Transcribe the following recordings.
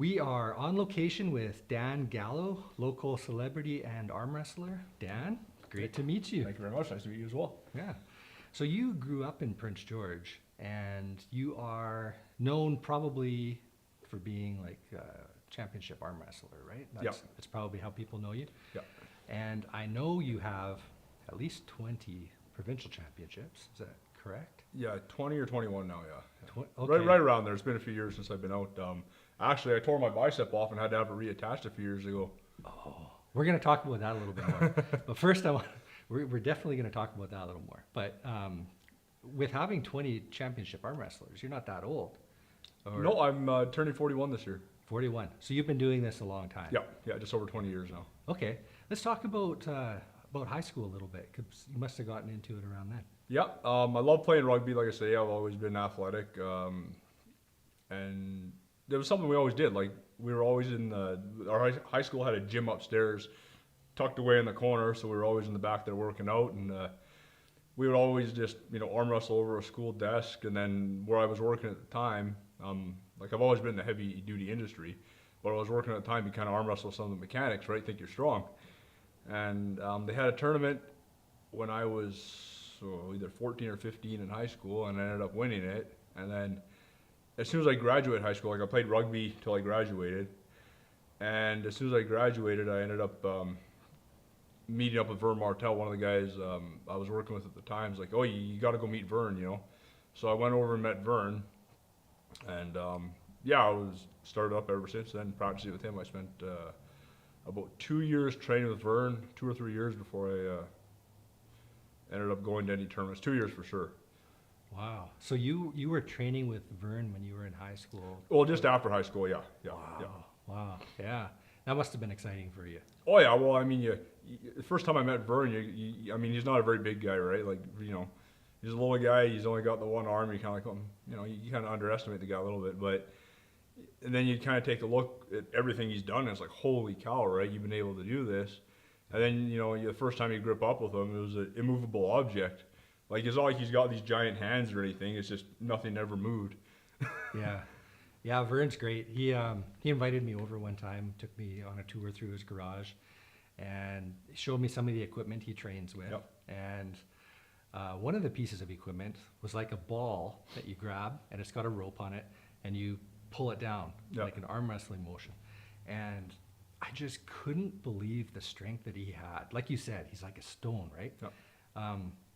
We are on location with Dan Gallo, local celebrity and arm wrestler. Dan, great to meet you. Thank you very much. Nice to meet you as well. Yeah. So you grew up in Prince George and you are known probably for being like a championship arm wrestler, right? That's probably how people know you. Yeah. And I know you have at least 20 provincial championships. Is that correct? Yeah, 20 or 21 now, yeah. Okay. Right around there. It's been a few years since I've been out. Actually, I tore my bicep off and had to have it reattached a few years ago. Oh, we're going to talk about that a little bit more. But first, we're definitely going to talk about that a little more. But with having 20 championship arm wrestlers, you're not that old. No, I'm turning 41 this year. 41. So you've been doing this a long time. Yeah, just over 20 years now. Okay, let's talk about high school a little bit, because you must have gotten into it around then. Yeah, I love playing rugby. Like I say, I've always been athletic, and it was something we always did. Like we were always in our high school had a gym upstairs, tucked away in the corner, so we were always in the back there working out, and we would always just arm wrestle over a school desk. And then where I was working at the time, like I've always been in the heavy duty industry, but I was working at the time, you kind of arm wrestle some of the mechanics, right? Think you're strong, and they had a tournament when I was either 14 or 15 in high school, and I ended up winning it. And then as soon as I graduated high school, like I played rugby till I graduated, and as soon as I graduated, I ended up meeting up with Vern Martel, one of the guys I was working with at the time. He's like, oh, you got to go meet Vern, So I went over and met Vern, and I was started up ever since then, practicing with him. I spent about 2 years training with Vern, 2 or 3 years before I ended up going to any tournaments. 2 years for sure. Wow. So you were training with Vern when you were in high school? Well, just after high school, yeah. Wow. Yeah. That must have been exciting for you. Oh yeah. Well, I mean, the first time I met Vern, I mean, he's not a very big guy, right? Like, he's a little guy. He's only got the one arm. You kind of like, you kind of underestimate the guy a little bit, and then you kind of take a look at everything he's done, and it's like, holy cow, right? You've been able to do this. And then, the first time you grip up with him, it was an immovable object. Like, it's not like he's got these giant hands or anything. It's just nothing ever moved. Yeah, Vern's great. He invited me over one time, took me on a tour through his garage, and showed me some of the equipment he trains with. Yep. And one of the pieces of equipment was like a ball that you grab, and it's got a rope on it, and you pull it down, like an arm wrestling motion. And I just couldn't believe the strength that he had. Like you said, he's like a stone, right? Yep.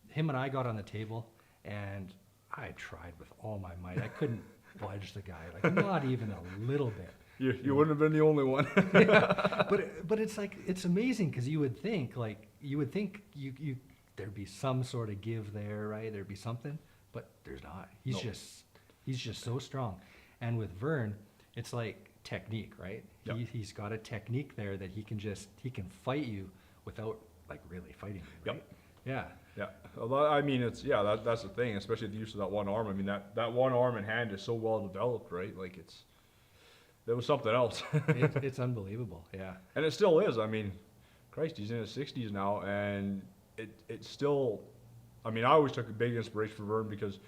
Him and I got on the table, and I tried with all my might. I couldn't budge the guy, like not even a little bit. You wouldn't have been the only one. Yeah. But it's like, it's amazing, because you would think you there'd be some sort of give there, right? There'd be something, but there's not. He's just so strong. And with Vern, it's like technique, right? Yep. He's got a technique there that he can fight you without like really fighting you, right? Yep. Yeah. Well, I mean, that's the thing, especially the use of that one arm. I mean, that one arm and hand is so well developed, right? Like there was something else. It's unbelievable. Yeah. And it still is. I mean, Christ, he's in his 60s now, and it's still. I mean, I always took a big inspiration from Vern because,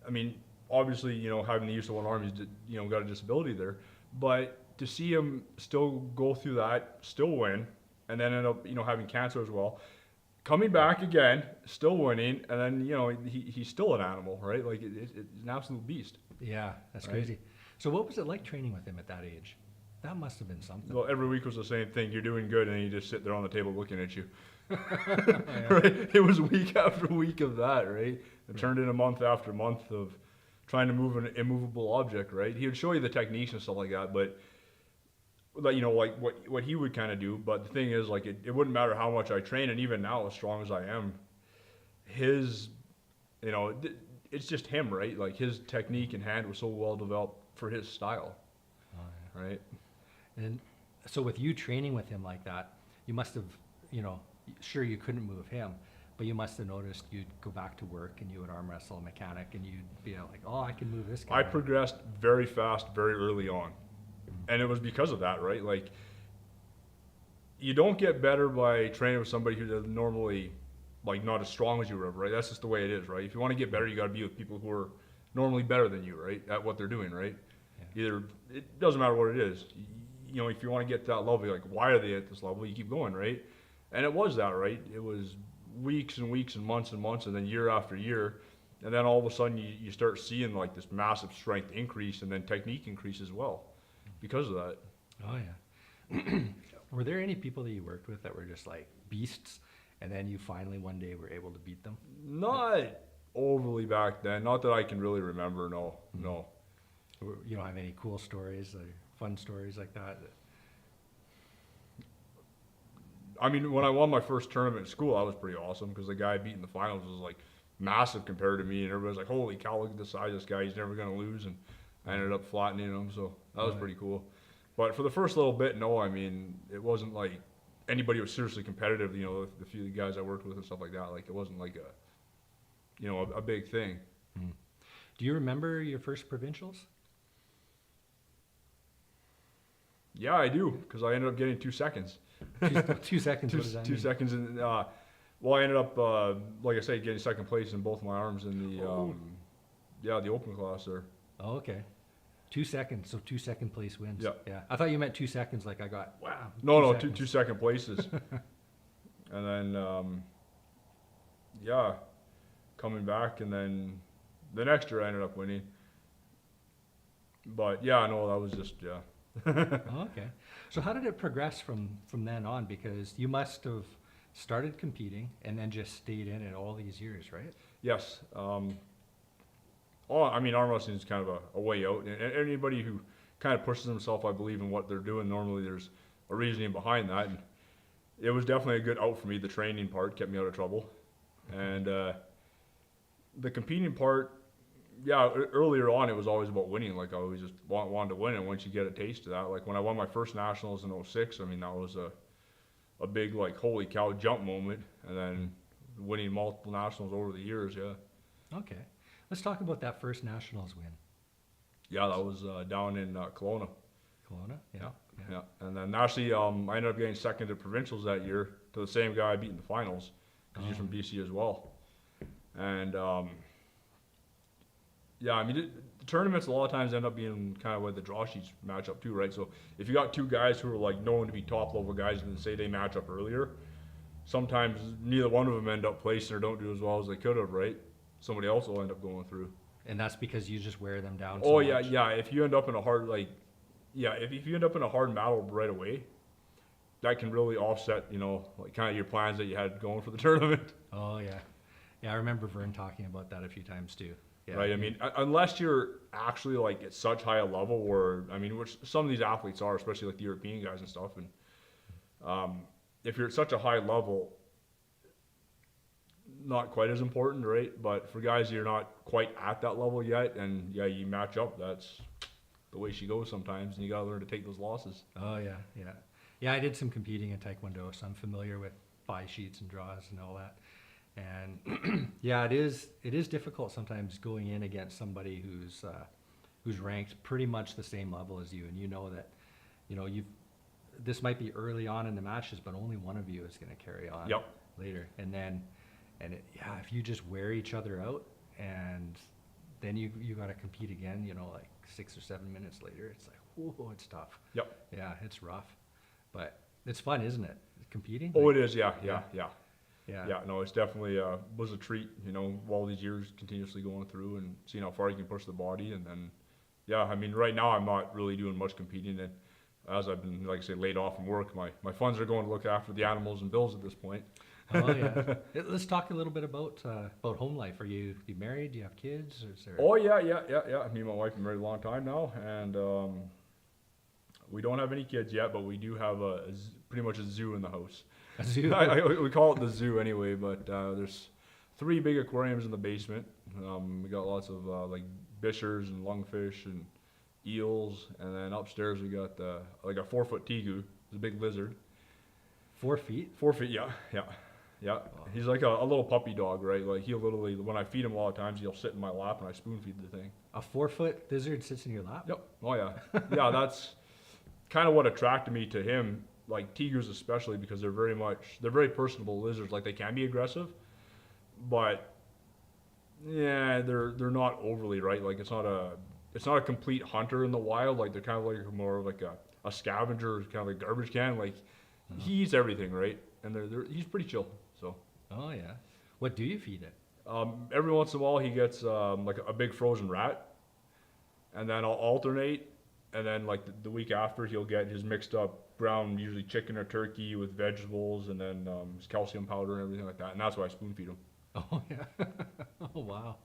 I mean, obviously, having the use of one arm, he's got a disability there, but to see him still go through that, still win, and then end up having cancer as well, coming back again, still winning, and then he's still an animal, right? Like it's an absolute beast. Yeah, that's right? crazy. So what was it like training with him at that age? That must have been something. Well, every week was the same thing. You're doing good, and then you just sit there on the table looking at you. Yeah. Right? It was week after week of that, right? It turned into month after month of trying to move an immovable object, right? He would show you the techniques and stuff like that, but like what he would kind of do. But the thing is, like, it wouldn't matter how much I train, and even now, as strong as I am, it's just him, right? Like, his technique and hand was so well developed for his style, right? And so with you training with him like that, you must have, sure you couldn't move him, but you must have noticed you'd go back to work and you would arm wrestle a mechanic and you'd be like, oh, I can move this guy. I progressed very fast, very early on. And it was because of that, right? Like, you don't get better by training with somebody who's normally, like, not as strong as you were, right? That's just the way it is, right? If you want to get better, you got to be with people who are normally better than you, right? At what they're doing, right? Either, it doesn't matter what it is. You know, if you want to get to that level, you're like, why are they at this level? You keep going, right? And it was that, right? It was weeks and weeks and months, and then year after year. And then all of a sudden you start seeing like this massive strength increase and then technique increase as well because of that. Oh yeah. Were there any people that you worked with that were just like beasts, and then you finally one day were able to beat them? Not overly back then. Not that I can really remember. No, no. You don't have any cool stories or fun stories like that? I mean, when I won my first tournament in school, that was pretty awesome because the guy I beat in the finals was like massive compared to me, and everybody's like, "Holy cow, look at the size of this guy! He's never gonna lose." And I ended up flattening him, so that was pretty cool. But for the first little bit, no, I mean, it wasn't like anybody was seriously competitive. You know, the few guys I worked with and stuff like that. Like it wasn't like a big thing. Do you remember your first provincials? Yeah, I do, because I ended up getting 2 seconds. 2 seconds. What does that 2 mean? seconds, and well, I ended up, like I said, getting second place in both my arms in the, the open class there. Oh, okay. 2 seconds, so 2 second place wins. Yeah. Yeah. I thought you meant 2 seconds, like I got, wow. No, seconds. two second places. And then, coming back, and then the next year I ended up winning. But yeah, no, that was just, Oh, okay. So how did it progress from then on? Because you must have started competing and then just stayed in it all these years, right? Yes. I mean, arm wrestling is kind of a way out. And anybody who kind of pushes themselves, I believe, in what they're doing, normally there's a reasoning behind that. And it was definitely a good out for me. The training part kept me out of trouble. And the competing part, earlier on it was always about winning. Like I always just wanted to win. And once you get a taste of that, like when I won my first nationals in 06, I mean, that was a big, like, holy cow jump moment. And then winning multiple nationals over the years, Okay. Let's talk about that first nationals win. Yeah, that was down in Kelowna. Kelowna? Yeah. Yeah. And then actually, I ended up getting second at provincials that year to the same guy I beat in the finals, because he's from BC as well. And I mean, the tournaments a lot of times end up being kind of where the draw sheets match up too, right? So if you got two guys who are like known to be top level guys and then say they match up earlier, sometimes neither one of them end up placing or don't do as well as they could have, right? Somebody else will end up going through. And that's because you just wear them down Oh so yeah, much. yeah. If you end up in a hard if you end up in a hard battle right away, that can really offset, like kind of your plans that you had going for the tournament. Oh yeah. Yeah, I remember Vern talking about that a few times too. Yeah. Right. I mean, unless you're actually like at such high a level where, I mean, which some of these athletes are, especially like the European guys and stuff. And if you're at such a high level, not quite as important, right? But for guys you're not quite at that level yet, and you match up, that's the way she goes sometimes, and you gotta learn to take those losses. Oh yeah, yeah. Yeah, I did some competing in Taekwondo, so I'm familiar with buy sheets and draws and all that. And yeah, it is difficult sometimes going in against somebody who's ranked pretty much the same level as you, and you know that, this might be early on in the matches, but only one of you is going to carry on later. If you just wear each other out, and then you got to compete again, like 6 or 7 minutes later, it's like, whoa, it's tough. Yep. Yeah, it's rough, but it's fun, isn't it? Competing? Oh, it is. Yeah. Yeah, no, it's definitely was a treat, all these years continuously going through and seeing how far you can push the body. And then, I mean, right now I'm not really doing much competing. And as I've been, like I say, laid off from work, my funds are going to look after the animals and bills at this point. Oh, yeah. Let's talk a little bit about home life. Are you married? Do you have kids? Or is there... Oh, yeah. Me and my wife have been married a long time now. And we don't have any kids yet, but we do have pretty much a zoo in the house. A zoo? We call it the zoo anyway, but there's 3 big aquariums in the basement. We got lots of like bishers and lungfish and eels, and then upstairs we got like a 4-foot tegu, it's a big lizard. 4 feet? 4 feet, yeah. Oh. He's like a little puppy dog, right? Like he'll literally, when I feed him a lot of times, he'll sit in my lap and I spoon feed the thing. A 4-foot lizard sits in your lap? Yep. Oh yeah. Yeah, that's kind of what attracted me to him. Like tigers especially, because they're very personable lizards. Like they can be aggressive, but yeah, they're not overly, right? Like it's it's not a complete hunter in the wild. Like they're kind of like more of like a scavenger, kind of like garbage can. Like he eats everything, right? And he's pretty chill. So Oh yeah. What do you feed it? every once in a while he gets like a big frozen rat, and then I'll alternate. And then like the week after he'll get his mixed up ground, usually chicken or turkey with vegetables, and then his calcium powder and everything like that. And that's why I spoon feed him. Oh yeah. Oh wow.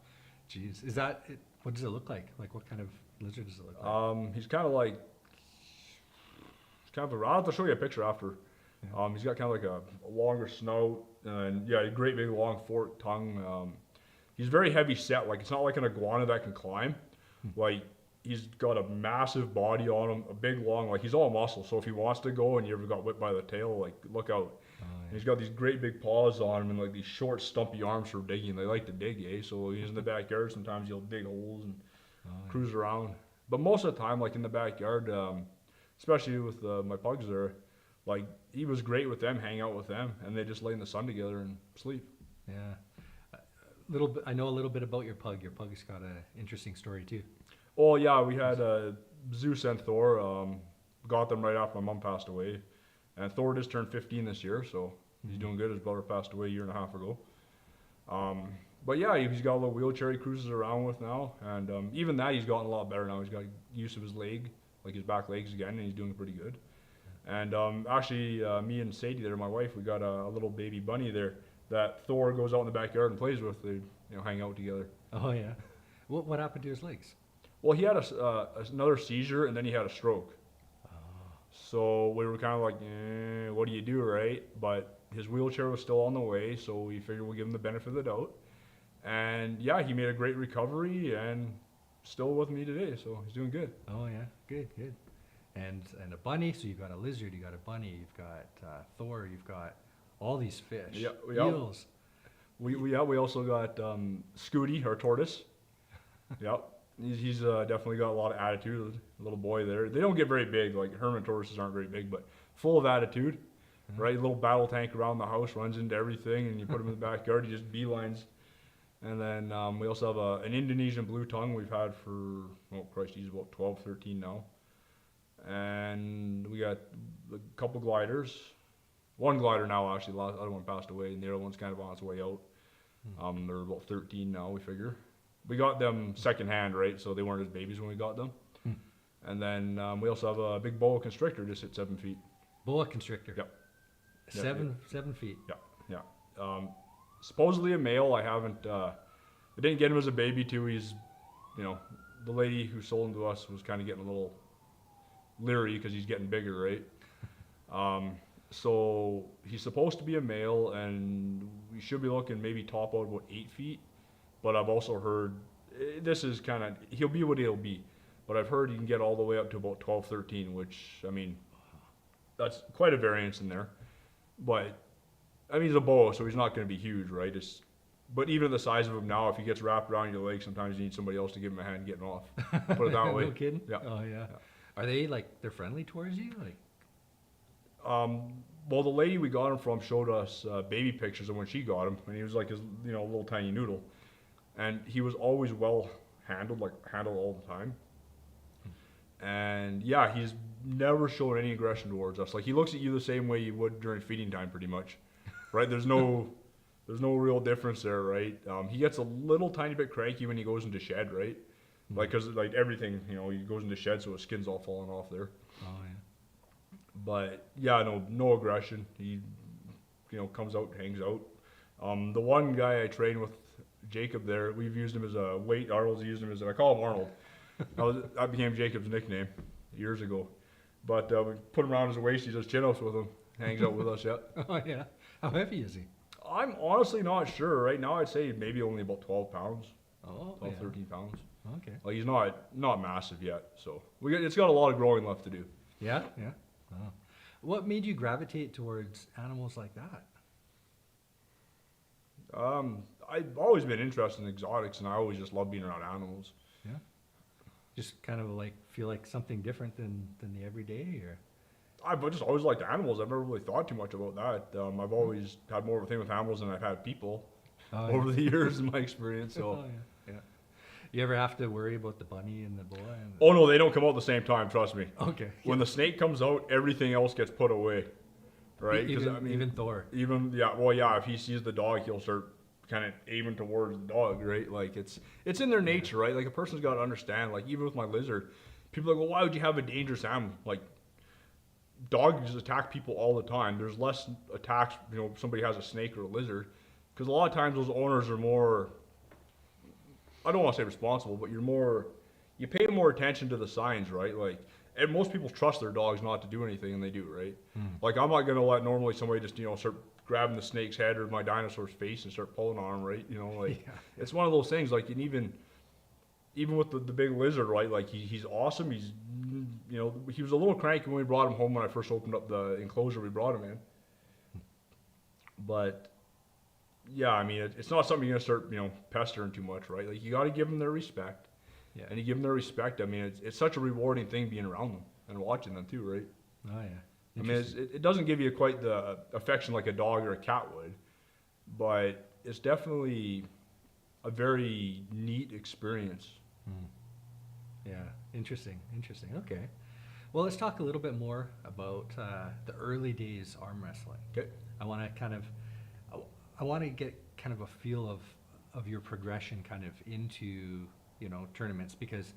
Jeez. Is that it? What does it look like? Like what kind of lizard does it look like? He's kind of like, I'll have to show you a picture after. Yeah. He's got kind of like a longer snout, and yeah, a great big long forked tongue. He's very heavy set. Like it's not like an iguana that can climb. Like he's got a massive body on him, a big long, like he's all muscle. So if he wants to go and you ever got whipped by the tail, like look out. Oh, And yeah. he's got these great big paws on him and like these short stumpy arms for digging. They like to dig, eh? So he's in the backyard. Sometimes he'll dig holes and Oh, yeah. cruise around. But most of the time, like in the backyard, especially with my pugs there, like he was great with them, hang out with them, and they just lay in the sun together and sleep. Yeah. Little bit. I know a little bit about your pug. Your pug's got an interesting story too. Oh yeah, we had Zeus and Thor. Got them right after my mom passed away, and Thor just turned 15 this year, so he's doing good. His brother passed away a year and a half ago. But yeah, he's got a little wheelchair he cruises around with now, and even that he's gotten a lot better now. He's got use of his leg, like his back legs again, and he's doing pretty good. And actually, me and Sadie there, my wife, we got a little baby bunny there that Thor goes out in the backyard and plays with. They hang out together. Oh yeah. What happened to his legs? Well, he had another seizure, and then he had a stroke. Oh. So we were kind of like, what do you do, right? But his wheelchair was still on the way, so we figured we'll give him the benefit of the doubt. And yeah, he made a great recovery and still with me today, so he's doing good. Oh yeah. Good. Good. And a bunny. So you've got a lizard. You got a bunny. You've got Thor. You've got all these fish. Yeah. Eels. We also got Scooty, our tortoise. Yep. He's definitely got a lot of attitude. A little boy there. They don't get very big. Like Herman tortoises aren't very big, but full of attitude. Right, little battle tank around the house, runs into everything, and you put him in the backyard, he just beelines. And then we also have an Indonesian blue tongue we've had for, oh Christ, he's about 12, 13 now. And we got a couple gliders. One glider now, actually, the other one passed away, and the other one's kind of on its way out. They're about 13 now, we figure. We got them secondhand, right, so they weren't as babies when we got them. And then we also have a big boa constrictor just at 7 feet. Boa constrictor. Yep. 7 feet. Yeah. Supposedly a male. I haven't. I didn't get him as a baby too. He's, the lady who sold him to us was kind of getting a little leery because he's getting bigger, right? So he's supposed to be a male, and we should be looking maybe top out about 8 feet. But I've also heard this is kind of he'll be what he'll be. But I've heard he can get all the way up to about 12, 13, which I mean, that's quite a variance in there. But I mean, he's a boa, so he's not going to be huge, right? But even the size of him now, if he gets wrapped around your leg, sometimes you need somebody else to give him a hand getting off. Put it that way. No kidding. Yeah. Oh yeah. Are they they're friendly towards you? Like. Well, the lady we got him from showed us baby pictures of when she got him, and he was like his, little tiny noodle, and he was always well handled, like handled all the time. And yeah, he's never shown any aggression towards us. Like he looks at you the same way you would during feeding time, pretty much, right? There's no real difference there, right? He gets a little tiny bit cranky when he goes into shed, right? Like, cause like everything, he goes into shed, so his skin's all falling off there. Oh yeah. But yeah, no aggression. He, comes out, hangs out. The one guy I trained with, Jacob there, we've used him as a weight. Arnold's used him as I call him Arnold. That became Jacob's nickname years ago. But we put him around his waist. He does chin-ups with him. Hangs out with us, yeah. Oh yeah. How heavy is he? I'm honestly not sure. Right now, I'd say maybe only about 12 pounds. Oh, 12, 13 pounds. Okay. Like he's not massive yet. So it's got a lot of growing left to do. Yeah. Yeah. Oh. What made you gravitate towards animals like that? I've always been interested in exotics, and I always just love being around animals. Yeah. Just kind of feel like something different than the everyday, or. I've just always liked animals. I've never really thought too much about that. I've always had more of a thing with animals than I've had people over the years in my experience. So. Oh, yeah. You ever have to worry about the bunny and the boa? And Oh no, they don't come out at the same time. Trust me. okay. When the snake comes out, everything else gets put away, right? 'Cause, Even Thor. If he sees the dog, he'll start kind of aiming towards the dog, right? Like it's in their nature, right? Like a person's got to understand. Like even with my lizard, people are like, well, why would you have a dangerous animal? Like dogs attack people all the time. There's less attacks, if somebody has a snake or a lizard, because a lot of times those owners are more, I don't want to say responsible, but you pay more attention to the signs, right? Like, and most people trust their dogs not to do anything, and they do, right? Like, I'm not going to let normally somebody just, start grabbing the snake's head or my dinosaur's face and start pulling on him, right? It's one of those things, like, and even with the big lizard, right? Like, he's awesome. He was a little cranky when we brought him home when I first opened up the enclosure we brought him in. But, yeah, I mean, it's not something you're going to start, pestering too much, right? Like, you got to give them their respect. Yeah. And you give them their respect. I mean, it's such a rewarding thing being around them and watching them too, right? Oh yeah. I mean, it doesn't give you quite the affection like a dog or a cat would, but it's definitely a very neat experience. Yeah, interesting. Okay. Well, let's talk a little bit more about the early days arm wrestling. Okay. I want to get kind of a feel of your progression kind of into tournaments, because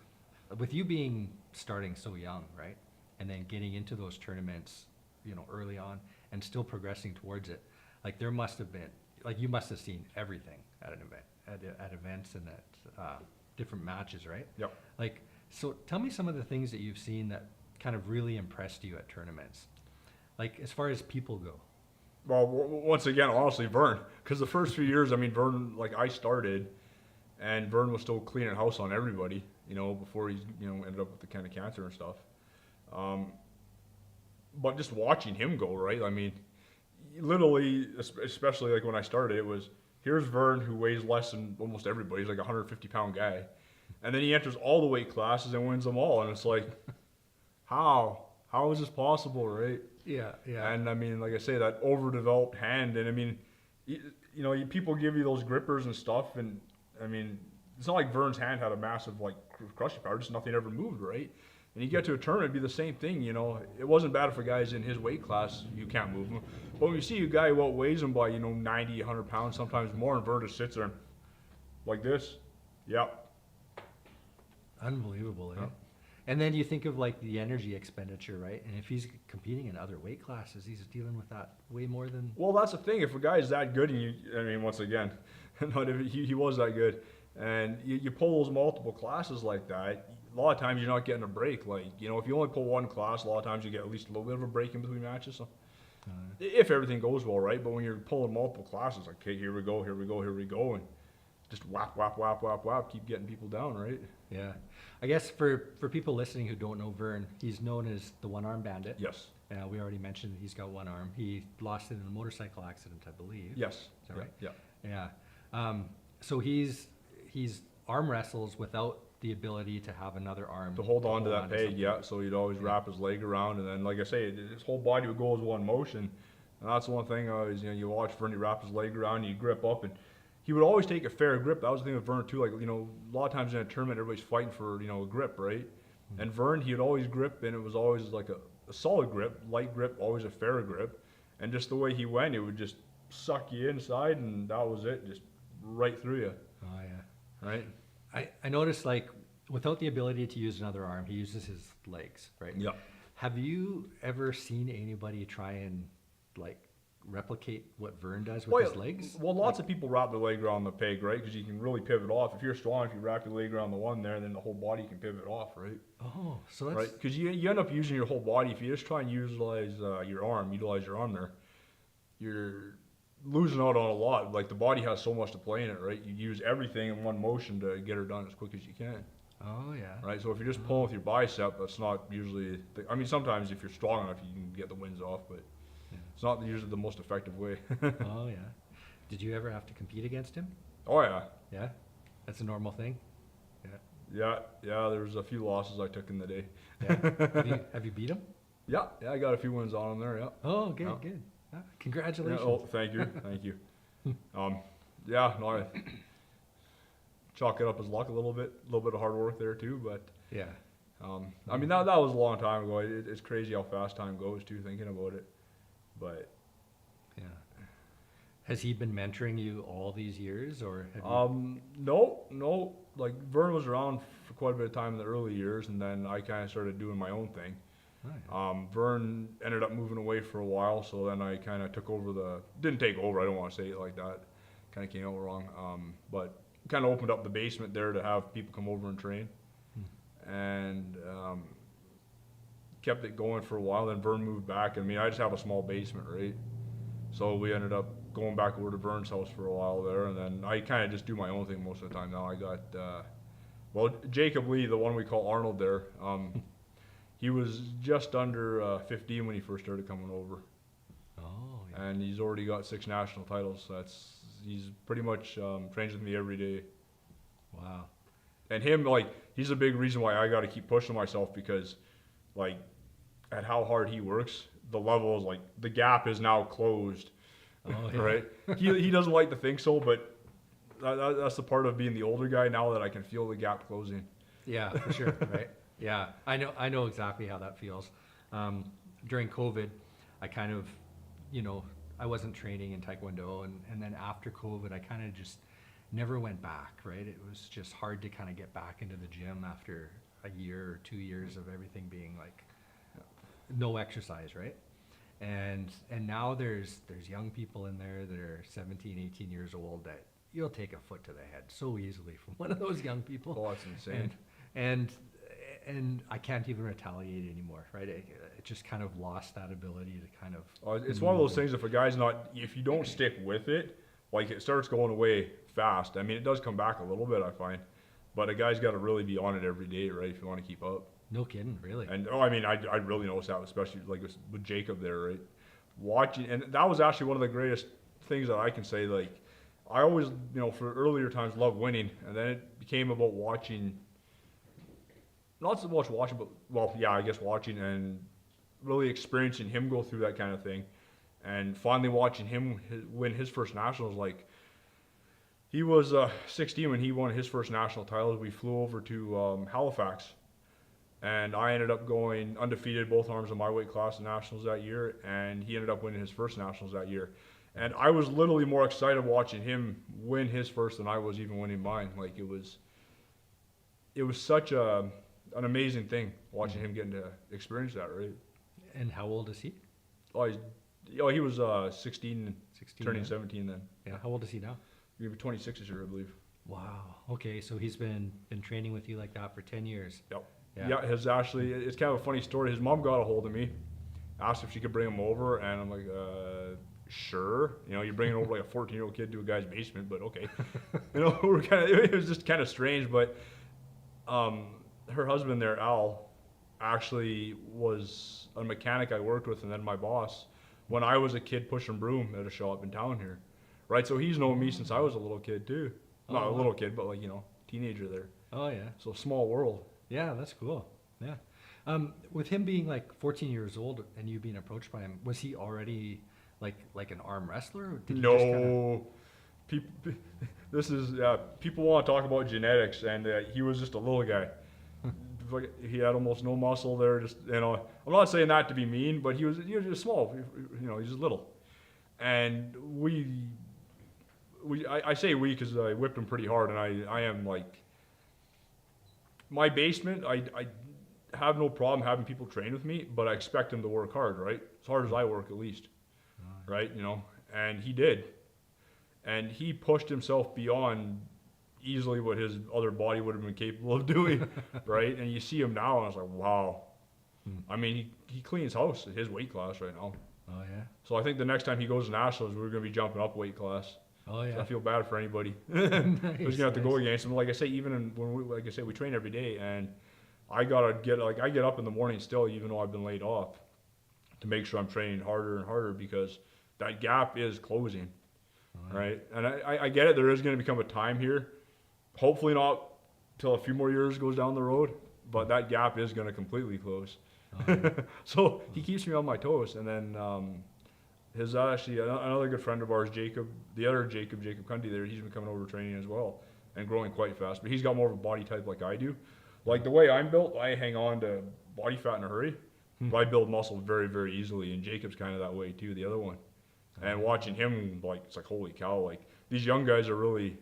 with you being starting so young, right, and then getting into those tournaments early on and still progressing towards it, like there must have been, like you must have seen everything at an event, at events and at different matches, right? Yep. Like, so tell me some of the things that you've seen that kind of really impressed you at tournaments, like as far as people go. Well, once again, honestly, Vern, because the first few years, I mean, Vern, like I started, and Vern was still cleaning house on everybody, before he, ended up with the kind of cancer and stuff. But just watching him go, right? I mean, literally, especially like when I started, it was, here's Vern who weighs less than almost everybody. He's like a 150-pound guy. And then he enters all the weight classes and wins them all. And it's like, how is this possible, right? Yeah. And I mean, like I say, that overdeveloped hand. And I mean, people give you those grippers and stuff. And I mean, it's not like Vern's hand had a massive like crushing power, just nothing ever moved, right? And you get to a tournament, it'd be the same thing, It wasn't bad if a guy's in his weight class, you can't move him. But when you see a guy who outweighs him by, 90, 100 pounds, sometimes more, and Vern just sits there like this, yep. Unbelievable, eh? Yep. And then you think of like the energy expenditure, right? And if he's competing in other weight classes, he's dealing with that way more than. Well, that's the thing. If a guy's that good, and once again, not if he was that good, and you pull those multiple classes like that, a lot of times you're not getting a break. Like, if you only pull one class, a lot of times you get at least a little bit of a break in between matches. So, if everything goes well, right? But when you're pulling multiple classes, like, okay, here we go, and just whap, whap, whap, whap, whap, keep getting people down, right? Yeah. I guess for people listening who don't know Vern, he's known as the one-arm bandit. Yes. We already mentioned he's got one arm. He lost it in a motorcycle accident, I believe. Yes. Is that right? Yeah. Yeah. So he's arm wrestles without the ability to have another arm To hold on to that peg, something. yeah. So he'd always wrap his leg around, and then, like I say, his whole body would go as one motion. And that's one thing I always, you watch Vern, he wrap his leg around, you grip up, and he would always take a fair grip. That was the thing with Vern too. Like, a lot of times in a tournament, everybody's fighting for, a grip, right? Mm-hmm. And Vern, he would always grip, and it was always like a solid grip, light grip, always a fair grip. And just the way he went, it would just suck you inside, and that was it, just right through you. Oh, yeah. Right? I noticed, like, without the ability to use another arm, he uses his legs, right? Yeah. Have you ever seen anybody try and, like, replicate what Vern does with his legs? Well, lots of people wrap their leg around the peg, right? Because you can really pivot off. If you're strong, if you wrap your leg around the one there, then the whole body can pivot off, right? Oh, so that's... Right? Because you end up using your whole body. If you just try and utilize your arm there, you're losing out on a lot. Like, the body has so much to play in it, right? You use everything in one motion to get her done as quick as you can. Oh, yeah. Right? So if you're just pulling with your bicep, that's not usually... I mean, sometimes if you're strong enough, you can get the wins off, but it's not usually the most effective way. Oh, yeah. Did you ever have to compete against him? Oh, yeah. Yeah? That's a normal thing? Yeah, there's a few losses I took in the day. Yeah. Have you beat him? Yeah, I got a few wins on him there, yeah. Oh, good, good. Congratulations. Yeah, thank you. chalk it up as luck a little bit of hard work there too. But Yeah. I mean, that was a long time ago. It's crazy how fast time goes too, thinking about it. But Yeah. Has he been mentoring you all these years, or have you? no. Like Vern was around for quite a bit of time in the early years, and then I kind of started doing my own thing. Oh, yeah. Vern ended up moving away for a while, so then I kind of took over didn't take over, I don't want to say it like that, kind of came out wrong, but kind of opened up the basement there to have people come over and train, and kept it going for a while. Then Vern moved back. I mean, I just have a small basement, right? So we ended up going back over to Vern's house for a while there, and then I kind of just do my own thing most of the time now. I got, well, Jacob Lee, the one we call Arnold there, he was just under 15 when he first started coming over, Oh, yeah. and he's already got 6 national titles. So he's pretty much trains with me every day. Wow. And him, like, he's a big reason why I got to keep pushing myself, because, like, at how hard he works, the level is like, the gap is now closed, Oh, yeah. right? He doesn't like to think so, but that's the part of being the older guy now, that I can feel the gap closing. Yeah, for sure, right? Yeah, I know exactly how that feels. During COVID, I kind of, I wasn't training in Taekwondo, and then after COVID, I kind of just never went back, right? It was just hard to kind of get back into the gym after a year or 2 years of everything being like no exercise, right? And now there's young people in there that are 17, 18 years old that you'll take a foot to the head so easily from one of those young people. Oh, that's insane. And I can't even retaliate anymore, right? It just kind of lost that ability to kind of. It's one of those things, if a guy's not, if you don't stick with it, like, it starts going away fast. I mean, it does come back a little bit, I find, but a guy's got to really be on it every day, right, if you want to keep up. No kidding, really. And I mean, I really noticed that, especially like with Jacob there, right? Watching, and that was actually one of the greatest things that I can say. Like, I always, for earlier times, loved winning, and then it became about watching. Not so much watching, but, well, yeah, I guess watching and really experiencing him go through that kind of thing, and finally watching him win his first nationals. Like, he was 16 when he won his first national title. We flew over to Halifax, and I ended up going undefeated both arms of my weight class in nationals that year, and he ended up winning his first nationals that year. And I was literally more excited watching him win his first than I was even winning mine. Like, it was such an amazing thing watching him getting to experience that, right? And how old is he? He was 16, 16. turning Yeah. 17 then. Yeah. How old is he now? He'll be 26 this year, I believe. Wow. Okay, so he's been training with you like that for 10 years. Yep. Yeah. Yeah, it's kind of a funny story. His mom got a hold of me, asked if she could bring him over, and I'm like, sure. You're bringing over like a 14-year-old kid to a guy's basement, but okay. It was just kind of strange, but her husband there, Al, actually was a mechanic I worked with, and then my boss when I was a kid pushing broom at a shop in town here, right? So he's known me since I was a little kid too. Not a little kid, but, like, teenager there. Oh, yeah. So small world. Yeah, that's cool. Yeah. With him being like 14 years old and you being approached by him, was he already like an arm wrestler? Or did he just kinda... people want to talk about genetics, and he was just a little guy. He had almost no muscle there. Just, I'm not saying that to be mean, but he was just small. He's just little, and I say we because I whipped him pretty hard, and I am like, my basement, I have no problem having people train with me, but I expect them to work hard, right? As hard as I work, at least, right? And he did, and he pushed himself beyond easily what his other body would have been capable of doing, right? And you see him now, and I was like, wow. I mean, he cleans house at his weight class right now. Oh, yeah. So I think the next time he goes to nationals, we're going to be jumping up weight class. Oh, yeah. So I feel bad for anybody Nice, who's going to have to go against him. Like I say, even we train every day, and I get up in the morning still, even though I've been laid off, to make sure I'm training harder and harder, because that gap is closing, right? And I get it. There is going to become a time here, hopefully not till a few more years goes down the road, but that gap is going to completely close. So he keeps me on my toes. And then his actually another good friend of ours, Jacob, the other Jacob Cundy there, he's been coming over training as well. and growing quite fast. But he's got more of a body type like I do. Like the way I'm built, I hang on to body fat in a hurry, but I build muscle very, very easily. And Jacob's kind of that way too, the other one. And watching him, like, it's like, holy cow, like, these young guys are really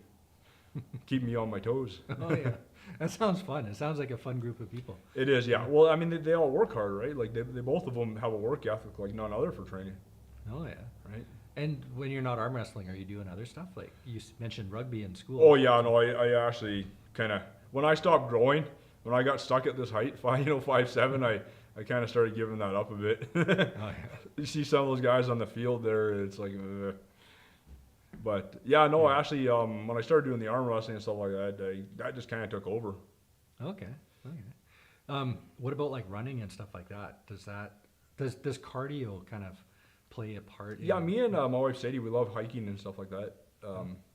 keeping me on my toes. Oh yeah, that sounds fun. It sounds like a fun group of people. It is, yeah. Well, I mean, they all work hard, right? Like, they both of them have a work ethic like none other for training. Oh yeah. Right. And when you're not arm wrestling, are you doing other stuff? Like you mentioned rugby in school. Oh yeah, no, I actually kind of, when I stopped growing, when I got stuck at this height, 5'7", I kind of started giving that up a bit. Oh yeah. You see some of those guys on the field there, it's like, but yeah, no, actually, when I started doing the arm wrestling and stuff like that, that just kind of took over. Okay. What about like running and stuff like that? Does cardio kind of play a part? Yeah, me and my wife Sadie, we love hiking and stuff like that.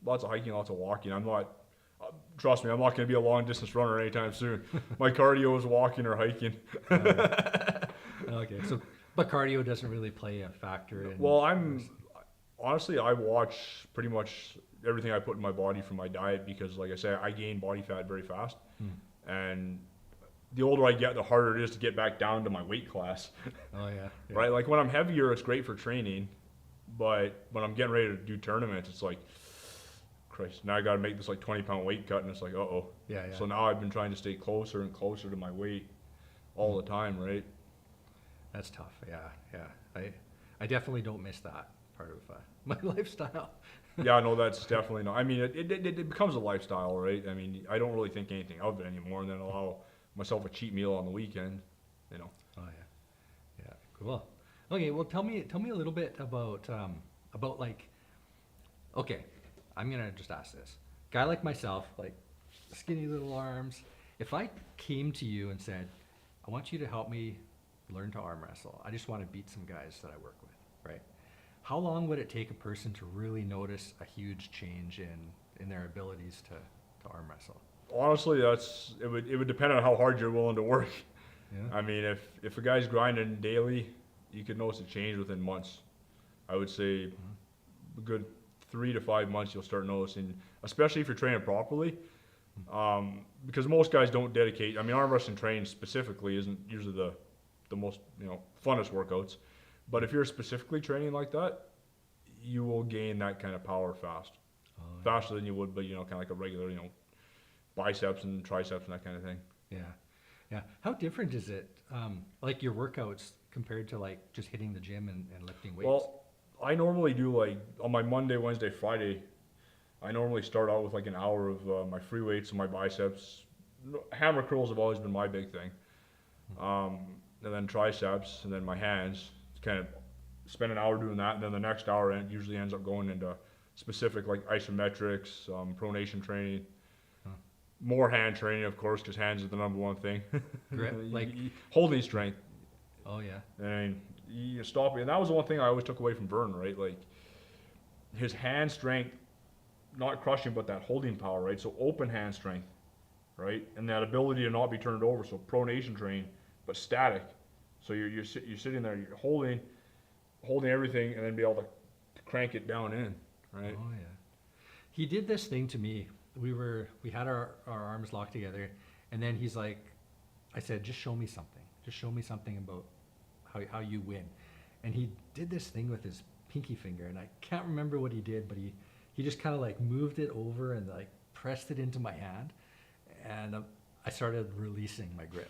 Lots of hiking, lots of walking. I'm not, trust me, I'm not going to be a long distance runner anytime soon. My cardio is walking or hiking. Okay, so but cardio doesn't really play a factor in. Well, honestly, I watch pretty much everything I put in my body from my diet because, like I say, I gain body fat very fast, and the older I get, the harder it is to get back down to my weight class. Oh yeah. Right? Like when I'm heavier, it's great for training, but when I'm getting ready to do tournaments, it's like, Christ, now I got to make this like 20-pound weight cut, and it's like, uh-oh. Yeah. So now I've been trying to stay closer and closer to my weight all the time, right? That's tough. Yeah. I definitely don't miss that part of my lifestyle. Yeah, no, that's definitely not. I mean, it becomes a lifestyle, right? I mean, I don't really think anything of it anymore, and then allow myself a cheat meal on the weekend, you know. Oh yeah. Cool. Okay, well tell me a little bit about like, okay, I'm gonna just ask this. Guy like myself, like skinny little arms. If I came to you and said, I want you to help me learn to arm wrestle. I just want to beat some guys that I work with, right? How long would it take a person to really notice a huge change in their abilities to arm wrestle? Honestly, it would depend on how hard you're willing to work. Yeah. I mean, if a guy's grinding daily, you could notice a change within months. I would say a good 3 to 5 months you'll start noticing, especially if you're training properly. Because most guys don't dedicate. I mean, arm wrestling training specifically isn't usually the most funnest workouts, but if you're specifically training like that, you will gain that kind of power faster than you would, but kind of like a regular biceps and triceps and that kind of thing. Yeah. How different is it, like your workouts compared to like just hitting the gym and lifting weights? Well, I normally do like on my Monday, Wednesday, Friday, I normally start out with like an hour of my free weights and my biceps. Hammer curls have always been my big thing. And then triceps, and then my hands. Kind of spend an hour doing that, and then the next hour usually ends up going into specific like isometrics, pronation training, more hand training, of course, because hands is the number one thing. Grip, like holding strength. Oh yeah. I mean, you stop it, and that was the one thing I always took away from Vern, right? Like his hand strength, not crushing, but that holding power, right? So open hand strength, right, and that ability to not be turned over. So pronation training, but static. So you're sitting there, you're holding everything, and then be able to crank it down in, right? Oh yeah. He did this thing to me. We had our arms locked together, and then he's like, I said, just show me something. Just show me something about how you win. And he did this thing with his pinky finger, and I can't remember what he did, but he just kind of like moved it over and like pressed it into my hand, and I started releasing my grip.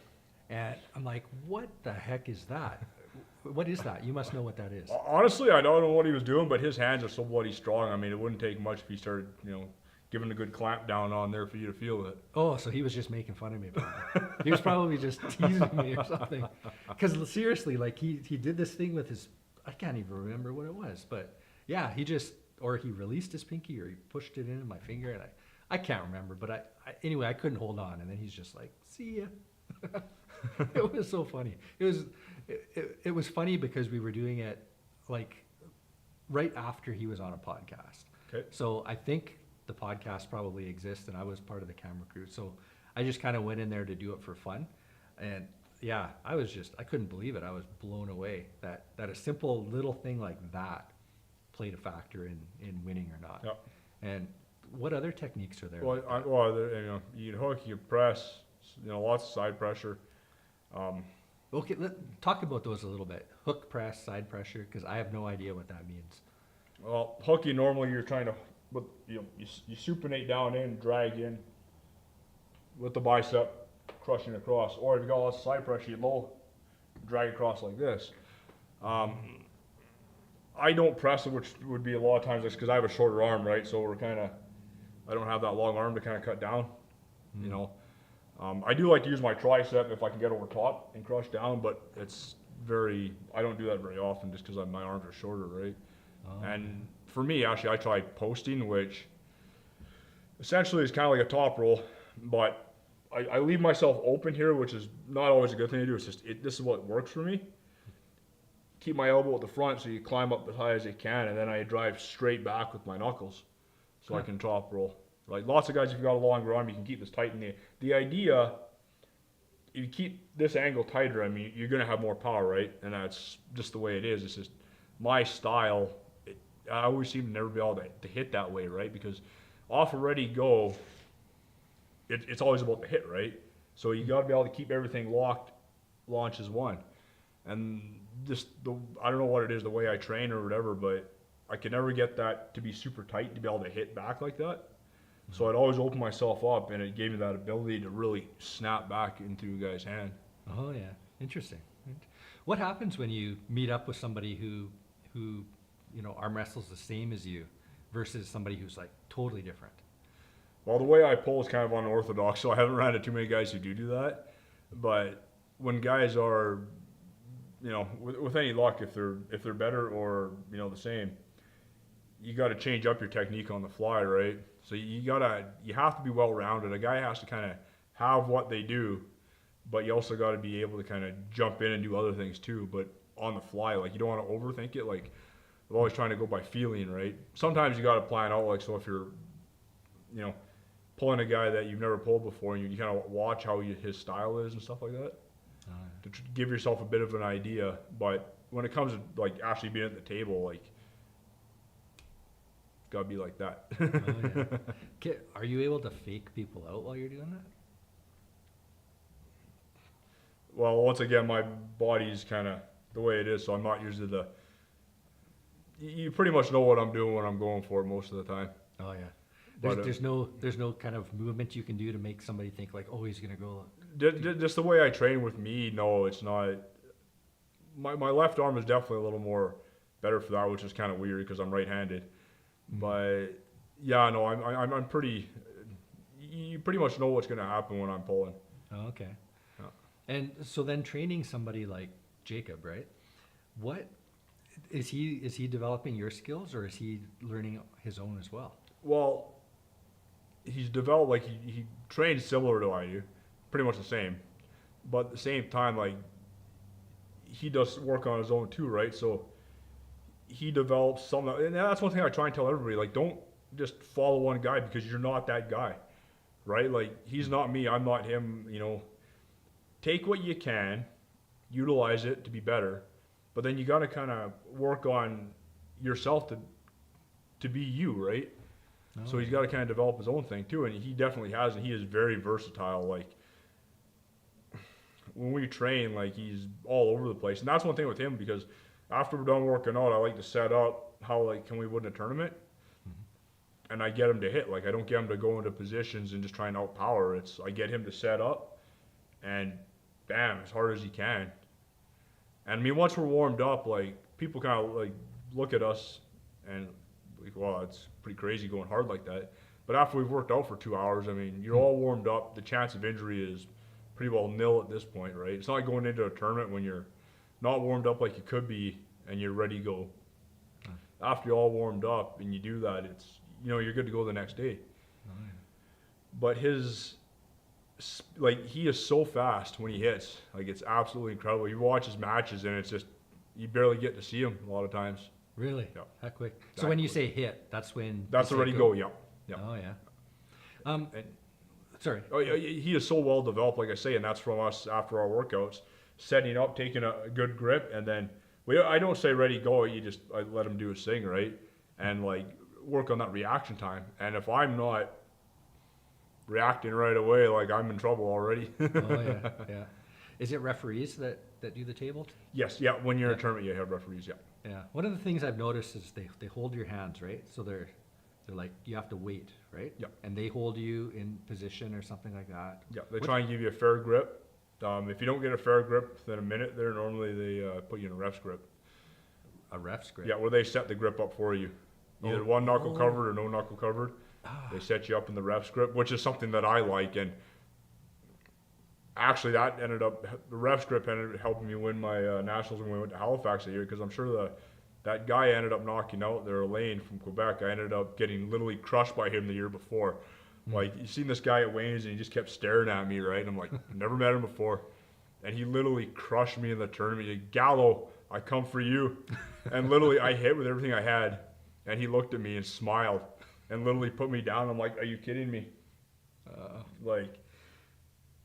And I'm like, what the heck is that? What is that? You must know what that is. Honestly, I don't know what he was doing, but his hands are so bloody strong. I mean, it wouldn't take much if he started, giving a good clamp down on there for you to feel it. Oh, so he was just making fun of me about that. He was probably just teasing me or something. Because seriously, like he did this thing with his, I can't even remember what it was, but yeah, he released his pinky or he pushed it in my finger, and I can't remember, but anyway, I couldn't hold on, and then he's just like, see ya. It was so funny. It was funny because we were doing it like right after he was on a podcast. Okay. So I think the podcast probably exists, and I was part of the camera crew. So I just kind of went in there to do it for fun, and yeah, I couldn't believe it. I was blown away that a simple little thing like that played a factor in winning or not. Yep. And What other techniques are there? Well, like that? you can hook, you can press, lots of side pressure. Okay, talk about those a little bit. Hook press, side pressure, because I have no idea what that means. Well, hooking normally you're trying to, but you supinate down in, drag in with the bicep, crushing across. Or if you got lots of side pressure, you low, drag across like this. I don't press it, which would be a lot of times just because I have a shorter arm, right? So I don't have that long arm to kind of cut down, you know. I do like to use my tricep if I can get over top and crush down, but I don't do that very often just because my arms are shorter, right? Oh, And for me, actually, I try posting, which essentially is kind of like a top roll, but I leave myself open here, which is not always a good thing to do. It's just, this is what works for me. Keep my elbow at the front so you climb up as high as you can, and then I drive straight back with my knuckles so I can top roll. Like lots of guys, if you've got a longer arm, you can keep this tight in the idea, if you keep this angle tighter, I mean, you're going to have more power, right? And that's just the way it is. It's just my style. I always seem to never be able to hit that way, right? Because off a ready go, it's always about the hit, right? So you got to be able to keep everything locked, launch is one. And I don't know what it is, the way I train or whatever, but I can never get that to be super tight to be able to hit back like that. So I'd always open myself up, and it gave me that ability to really snap back into a guy's hand. Oh yeah, interesting. What happens when you meet up with somebody who arm wrestles the same as you versus somebody who's like totally different? Well, the way I pull is kind of unorthodox, so I haven't ran into too many guys who do that. But when guys are, with any luck, if they're better or the same, you got to change up your technique on the fly, right? So you have to be well rounded. A guy has to kind of have what they do, but you also got to be able to kind of jump in and do other things too. But on the fly, like you don't want to overthink it. Like I'm always trying to go by feeling, right? Sometimes you got to plan out. Like so, if you're, pulling a guy that you've never pulled before, and you kind of watch how his style is and stuff like that, to give yourself a bit of an idea. But when it comes to like actually being at the table, like. Gotta be like that. Oh, yeah. Okay, are you able to fake people out while you're doing that? Well, once again, my body's kind of the way it is, so I'm not usually you pretty much know what I'm doing when I'm going for it most of the time. Oh yeah. But, There's no kind of movement you can do to make somebody think like, oh, he's gonna go. Just the way I train with me, no, it's not. My left arm is definitely a little more better for that, which is kind of weird because I'm right-handed. But yeah, no, I'm pretty. You pretty much know what's going to happen when I'm pulling. Oh, okay. Yeah. And so then training somebody like Jacob, right? What is he developing your skills, or is he learning his own as well? Well, he's developed like he trains similar to I do, pretty much the same, but at the same time, like he does work on his own too, right? So. He develops something, and that's one thing I try and tell everybody, like, don't just follow one guy because you're not that guy, right? Like, he's not me, I'm not him, Take what you can, utilize it to be better, but then you got to kind of work on yourself to be you, right? Oh. So he's got to kind of develop his own thing too, and he definitely has, and he is very versatile. Like, when we train, like, he's all over the place, and that's one thing with him because after we're done working out, I like to set up how, like, can we win a tournament? Mm-hmm. And I get him to hit. Like, I don't get him to go into positions and just try and outpower. I get him to set up and bam, as hard as he can. And I mean, once we're warmed up, like, people kind of, like, look at us and, like, wow, it's pretty crazy going hard like that. But after we've worked out for 2 hours, I mean, you're all warmed up. The chance of injury is pretty well nil at this point, right? It's not like going into a tournament when you're not warmed up like you could be, and you're ready to go. After you're all warmed up and you do that, it's you're good to go the next day. Oh, yeah. But he is so fast when he hits. Like, it's absolutely incredible. You watch his matches, and it's just you barely get to see him a lot of times. Really? Yeah. That quick. So when you say hit, that's when that's already go. Yeah. Yeah. Oh yeah. Sorry. Oh yeah, he is so well developed, like I say, and that's from us after our workouts. Setting up, taking a good grip, and then I don't say ready, go. I let him do his thing, right? And like work on that reaction time. And if I'm not reacting right away, like I'm in trouble already. Oh yeah, yeah. Is it referees that do the table? Yes, yeah. When you're in a tournament, you have referees. Yeah. Yeah. One of the things I've noticed is they hold your hands, right? So they're like, you have to wait, right? Yeah. And they hold you in position or something like that. Yeah. They try and give you a fair grip. If you don't get a fair grip within a minute, there normally they put you in a ref's grip. A ref's grip. Yeah, where they set the grip up for you. Either one knuckle covered or no knuckle covered. They set you up in the ref's grip, which is something that I like. And actually, the ref's grip ended up helping me win my nationals when we went to Halifax that year, because I'm sure that guy ended up knocking out there, Elaine from Quebec. I ended up getting literally crushed by him the year before. Like, you seen this guy at Wayne's and he just kept staring at me, right? And I'm like, never met him before. And he literally crushed me in the tournament. He said, Gallo, I come for you. And literally, I hit with everything I had. And he looked at me and smiled and literally put me down. I'm like, are you kidding me?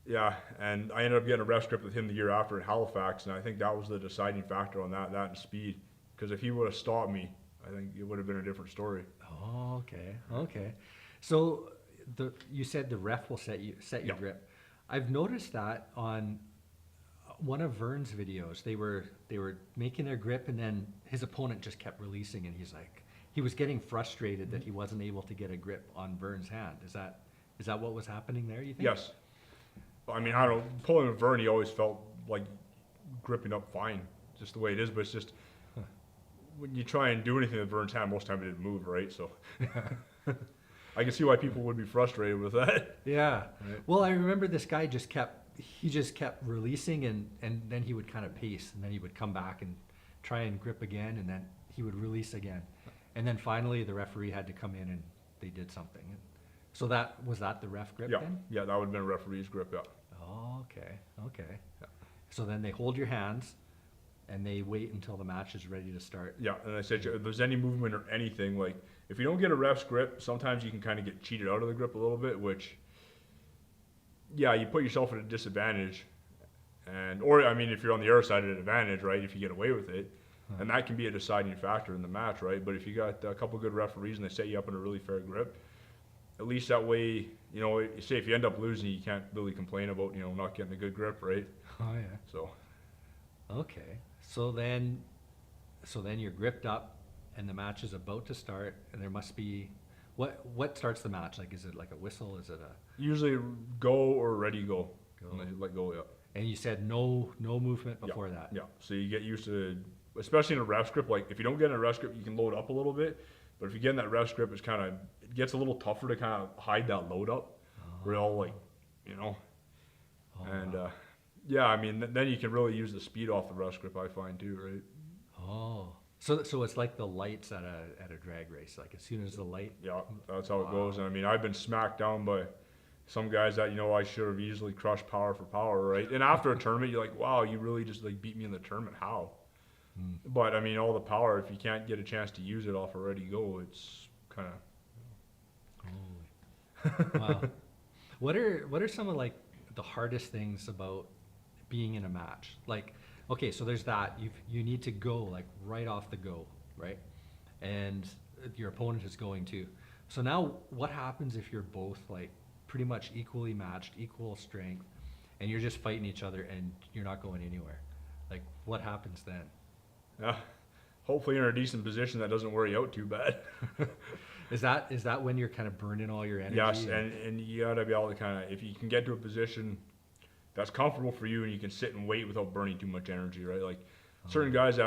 Yeah. And I ended up getting a ref script with him the year after at Halifax. And I think that was the deciding factor on that and speed. Because if he would have stopped me, I think it would have been a different story. Oh, okay. So you said the ref will set your grip. I've noticed that on one of Vern's videos. They were making their grip, and then his opponent just kept releasing, and he was getting frustrated that he wasn't able to get a grip on Vern's hand. Is that what was happening there, you think? Yes. I mean, I don't know, pulling with Vern, he always felt like gripping up fine, just the way it is, but it's just when you try and do anything with Vern's hand, most of the time it didn't move, right? So I can see why people would be frustrated with that. Yeah. Right. Well, I remember this guy just kept releasing, and then he would kind of pace, and then he would come back and try and grip again, and then he would release again. And then finally the referee had to come in and they did something. So was that the ref grip then? Yeah, that would have been a referee's grip, yeah. Oh, okay. Yeah. So then they hold your hands and they wait until the match is ready to start. Yeah, and I said, if there's any movement or anything, like if you don't get a ref's grip, sometimes you can kind of get cheated out of the grip a little bit, which, yeah, you put yourself at a disadvantage. Or if you're on the other side at an advantage, right, if you get away with it. And that can be a deciding factor in the match, right? But if you got a couple good referees and they set you up in a really fair grip, at least that way, say if you end up losing, you can't really complain about, not getting a good grip, right? Oh, yeah. So. Okay. So then you're gripped up and the match is about to start, and there must be, what starts the match? Like, is it like a whistle? Is it Usually go or ready go. And they let go, yeah. And you said no movement before that. Yeah, so you get used to, especially in a ref grip, like if you don't get in a ref grip, you can load up a little bit. But if you get in that ref grip, it gets a little tougher to kind of hide that load up. We're all like, yeah, then you can really use the speed off the ref grip, I find too, right? Oh, so it's like the lights at a drag race. Like as soon as the light. Yeah, that's how it goes. And I've been smacked down by some guys that I should have easily crushed power for power, right? And after a tournament, you're like, wow, you really just like beat me in the tournament. How? But all the power, if you can't get a chance to use it off a ready go, it's kind of. Wow. What are some of like the hardest things about being in a match? Like, okay, so there's that. You need to go like right off the go, right? And your opponent is going too. So now what happens if you're both like pretty much equally matched, equal strength, and you're just fighting each other and you're not going anywhere? Like, what happens then? Hopefully you're in a decent position that doesn't wear you out too bad. Is that when you're kind of burning all your energy? Yes, and you gotta be able to kind of, if you can get to a position that's comfortable for you and you can sit and wait without burning too much energy, right? Like certain guys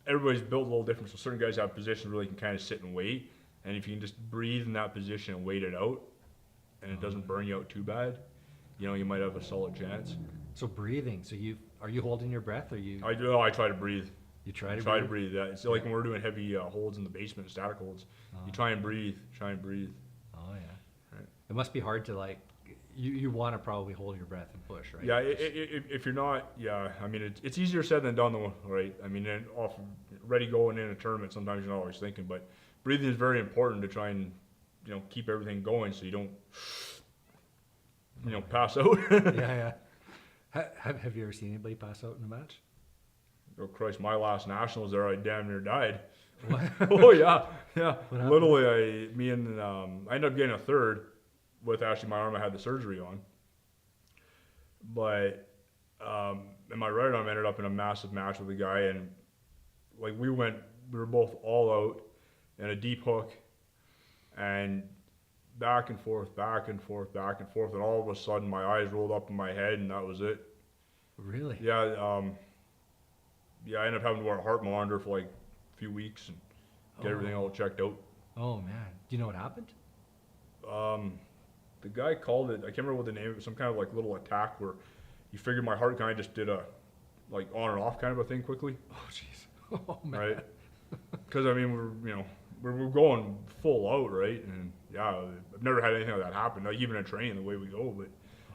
everybody's built a little different, so certain guys have positions where they can kind of sit and wait, and if you can just breathe in that position and wait it out, and it doesn't burn you out too bad, you might have a solid chance. So breathing, are you holding your breath, or you? I do. I try to breathe. You try to breathe. Yeah, it's like when we're doing heavy holds in the basement, static holds. You try and breathe. Oh yeah. Right. It must be hard to like. You want to probably hold your breath and push, right? Yeah. If you're not, yeah. It's easier said than done, though, right? And off ready going in a tournament, sometimes you're not always thinking, but breathing is very important to try and keep everything going so you don't pass out. Yeah. Have you ever seen anybody pass out in a match? Oh Christ, my last nationals there, I damn near died. What? Oh yeah, yeah. What happened? Literally, I ended up getting a third with actually my arm I had the surgery on. But in my right arm, I ended up in a massive match with a guy, and like we were both all out in a deep hook, and back and forth, back and forth, back and forth, and all of a sudden my eyes rolled up in my head, and that was it. Really? Yeah, yeah. I ended up having to wear a heart monitor for like a few weeks and get everything all checked out. Oh man, do you know what happened? The guy called it, I can't remember what the name of it, some kind of like little attack where he figured my heart kind of just did a like on and off kind of a thing quickly. Oh jeez. Oh man. Right? Because I mean we're going full out, right? And yeah, I've never had anything like that happen. Like even in training, the way we go. But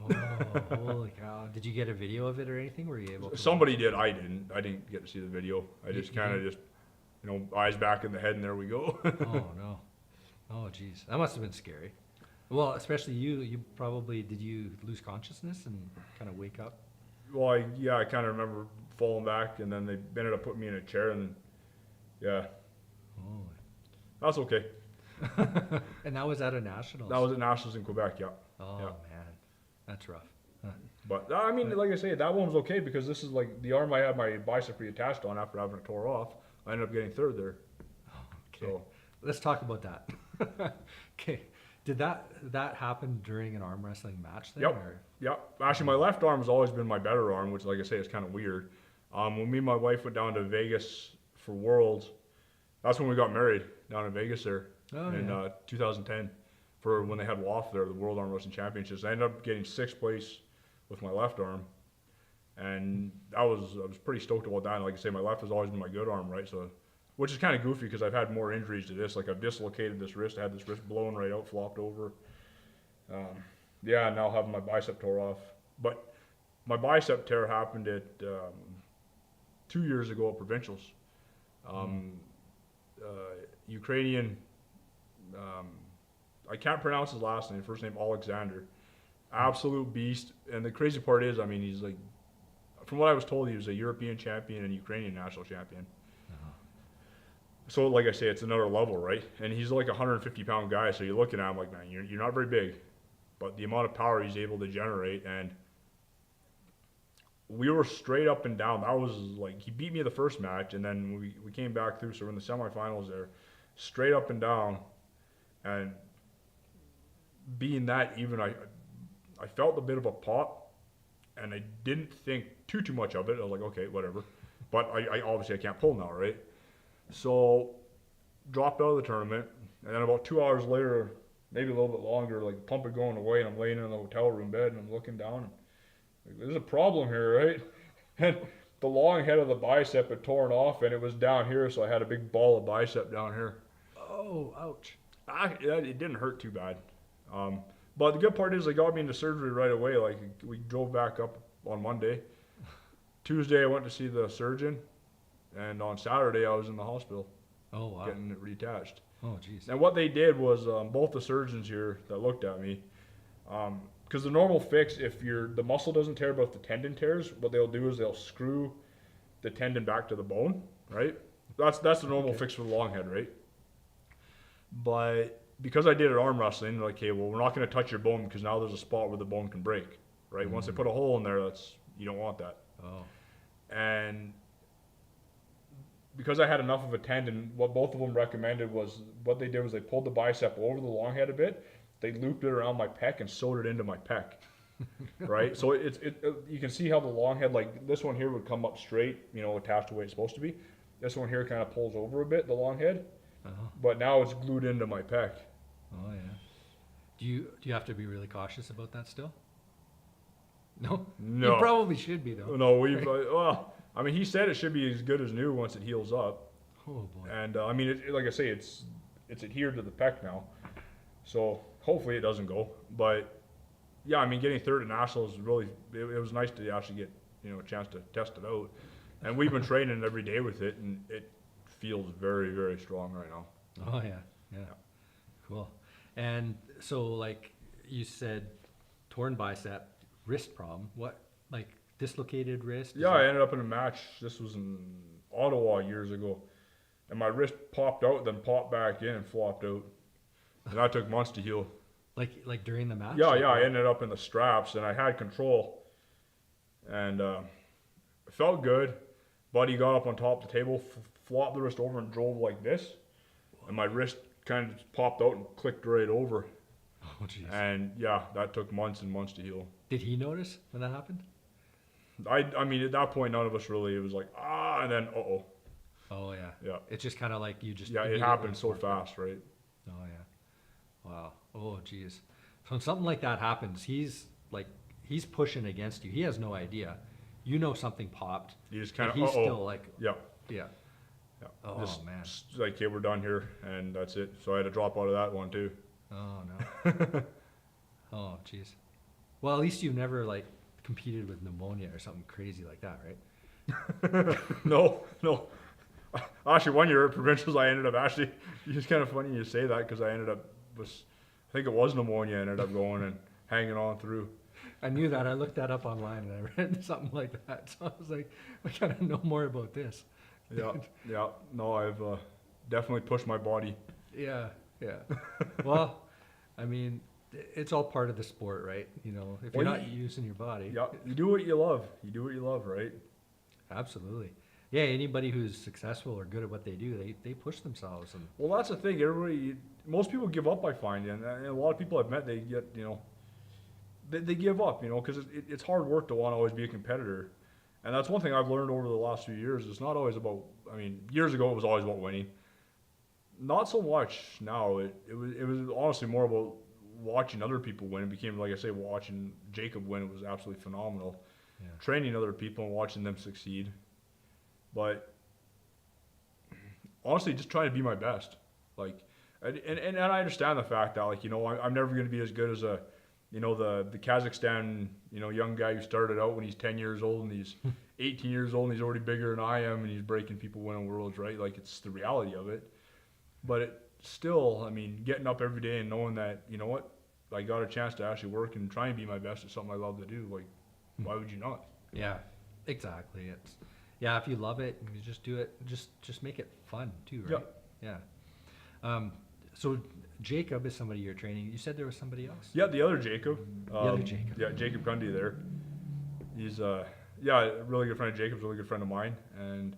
Oh, holy cow! Did you get a video of it or anything? Were you able to? somebody did. I didn't. I didn't get to see the video. I just You kind of didn't? just eyes back in the head, and there we go. Oh no. Oh geez, that must have been scary. Well, especially you. You probably did. You lose consciousness and kind of wake up. Well, I kind of remember falling back, and then they ended up putting me in a chair, and yeah, Oh. that's okay. And that was at a nationals. That was at Nationals in Quebec, yeah. Oh yeah. man, that's rough. Huh. But I mean, like I say, that one was okay because this is like the arm I had my bicep reattached on after having it tore off. I ended up getting third there. Okay. So Let's talk about that. Okay. Did that happen during an arm wrestling match then? Yep. Or? yeah, actually my left arm has always been my better arm, which like I say is kind of weird. When me and my wife went down to Vegas for Worlds, that's when we got married down in Vegas there Oh, in yeah. 2010 for when they had WAF there, the World Arm Wrestling Championships. I ended up getting sixth place with my left arm, and I was pretty stoked about that. And like I say, my left has always been my good arm, right? So, which is kind of goofy because I've had more injuries to this. Like I've dislocated this wrist, I had this wrist blown right out, flopped over. Yeah, now having my bicep tore off. But my bicep tear happened at 2 years ago at provincials. Ukrainian. I can't pronounce his last name. First name Alexander. Absolute beast. And the crazy part is, I mean, he's like, from what I was told, he was a European champion and Ukrainian national champion. Uh-huh. So, like I say, it's another level, right? And he's like a 150-pound guy. So you're looking at him like, man, you're not very big, but the amount of power he's able to generate, and we were straight up and down. That was like he beat me the first match, and then we came back through. So we're in the semifinals there, straight up and down, and being that even, I felt a bit of a pop, and I didn't think too much of it. I was like, okay, whatever. But I obviously I can't pull now, right? So dropped out of the tournament, and then about 2 hours later, maybe a little bit longer, like the pump had going away, and I'm laying in the hotel room bed, and I'm looking down, and like, there's a problem here, right? And the long head of the bicep had torn off, and it was down here, so I had a big ball of bicep down here. Oh, ouch. It didn't hurt too bad. But the good part is they got me into surgery right away. Like we drove back up on Monday. Tuesday I went to see the surgeon, and on Saturday I was in the hospital Oh wow. getting it reattached. Oh jeez. And what they did was both the surgeons here that looked at me, because the normal fix, if the muscle doesn't tear but if the tendon tears, what they'll do is they'll screw the tendon back to the bone, right? That's the normal fix for the long head, right? But because I did it arm wrestling, they're like, okay, well, we're not going to touch your bone because now there's a spot where the bone can break, right? Once they put a hole in there, you don't want that. Oh. And because I had enough of a tendon, what both of them recommended was, what they did was they pulled the bicep over the long head a bit, they looped it around my pec and sewed it into my pec, right? So you can see how the long head, like this one here would come up straight, attached to the way it's supposed to be. This one here kind of pulls over a bit, the long head, Uh-huh. but now it's glued into my pec. Oh yeah. Do you have to be really cautious about that still? No. No. You probably should be though. No, well, I mean, he said it should be as good as new once it heals up. Oh boy. And I mean, like I say, it's adhered to the pec now, so hopefully it doesn't go. But yeah, I mean, getting third at nationals really, it was nice to actually get a chance to test it out. And we've been training every day with it, and it feels very, very strong right now. Oh yeah. Cool. And so like you said, torn bicep, wrist problem. What, like dislocated wrist? Is Yeah, I that- ended up in a match. This was in Ottawa years ago. and my wrist popped out, then popped back in and flopped out. And that took months to heal. Like during the match? Yeah, I ended up in the straps, and I had control, and it felt good. Buddy got up on top of the table, flopped the wrist over, and drove like this, and my wrist kind of popped out and clicked right over. Oh, jeez. And yeah, that took months and months to heal. Did he notice when that happened? I mean, at that point, none of us really. It was like, and then, uh-oh. Oh, yeah. Yeah. It's just kind of like you just... Yeah, it happened so fast, right? Oh, yeah. Wow. Oh, geez. So when something like that happens, he's pushing against you. He has no idea. You know something popped. You just kind of, he's still like... Yeah. Yeah. Yeah. Oh, man. Just like, okay, we're done here, and that's it. So I had to drop out of that one, too. Oh, no. Oh, jeez. Well, at least you never, like, competed with pneumonia or something crazy like that, right? No. Actually, one year at provincials, I ended up it's kind of funny you say that, because I think it was pneumonia. I ended up going and hanging on through. I knew that. I looked that up online and I read something like that. So I was like, I gotta know more about this. Yeah. No, I've definitely pushed my body. Yeah. Well, I mean, it's all part of the sport, right? You know, if you're not using your body. Yeah, you do what you love. Right? Absolutely. Yeah, anybody who's successful or good at what they do, they push themselves. And well, that's the thing. Most people give up, I find, and a lot of people I've met, they get, they give up, because it's hard work to want to always be a competitor. And that's one thing I've learned over the last few years. It's not always about, years ago it was always about winning. Not so much now. It was honestly more about watching other people win. It became, like I say, watching Jacob win. It was absolutely phenomenal. yeah. Training other people and watching them succeed. But honestly, just trying to be my best. And I understand the fact that, I'm never going to be as good as the Kazakhstan, young guy who started out when he's 10 years old and he's 18 years old and he's already bigger than I am and he's breaking people winning worlds, right? Like, it's the reality of it. But it still, getting up every day and knowing that, I got a chance to actually work and try and be my best at something I love to do. Like, why would you not? Yeah, exactly. If you love it, you just do it. Just make it fun too, right? Yeah. So Jacob is somebody you're training. You said there was somebody else? Yeah, the other Jacob. Jacob. Yeah, Jacob Gundy there. He's a really good friend of Jacob's, a really good friend of mine. And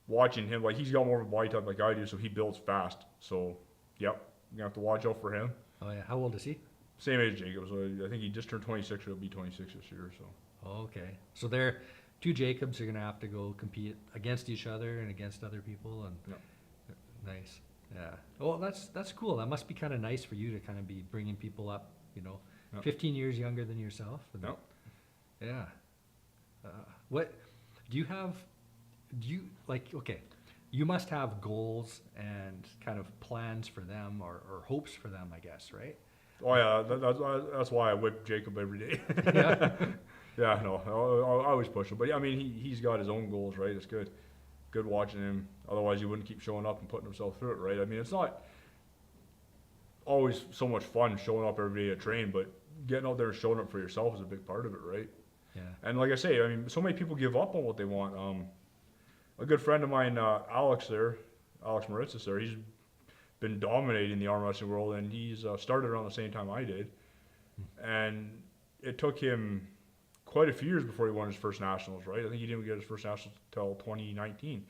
watching him, he's got more of a body type like I do, so he builds fast. So, yep, you're going to have to watch out for him. Oh, yeah. How old is he? Same age as Jacob. So I think he just turned 26, or he'll be 26 this year. So. Okay. So they're two Jacobs are going to have to go compete against each other and against other people. And Yep. Nice. Yeah. Well, that's cool. That must be kind of nice for you to kind of be bringing people up, Yep. 15 years younger than yourself. And Yep. Yeah. What do you have? Okay, you must have goals and kind of plans for them or hopes for them, I guess, right? Oh yeah, that's why I whip Jacob every day. Yeah. Yeah, no, I always push him. But yeah, he's got his own goals, right? It's good watching him. Otherwise, he wouldn't keep showing up and putting himself through it, right? It's not always so much fun showing up every day to train, but getting out there and showing up for yourself is a big part of it, right? Yeah. And like I say, so many people give up on what they want. A good friend of mine, Alex Maritzis there, he's been dominating the arm wrestling world, and he's started around the same time I did. And it took him quite a few years before he won his first nationals, right? I think he didn't get his first nationals until 2019.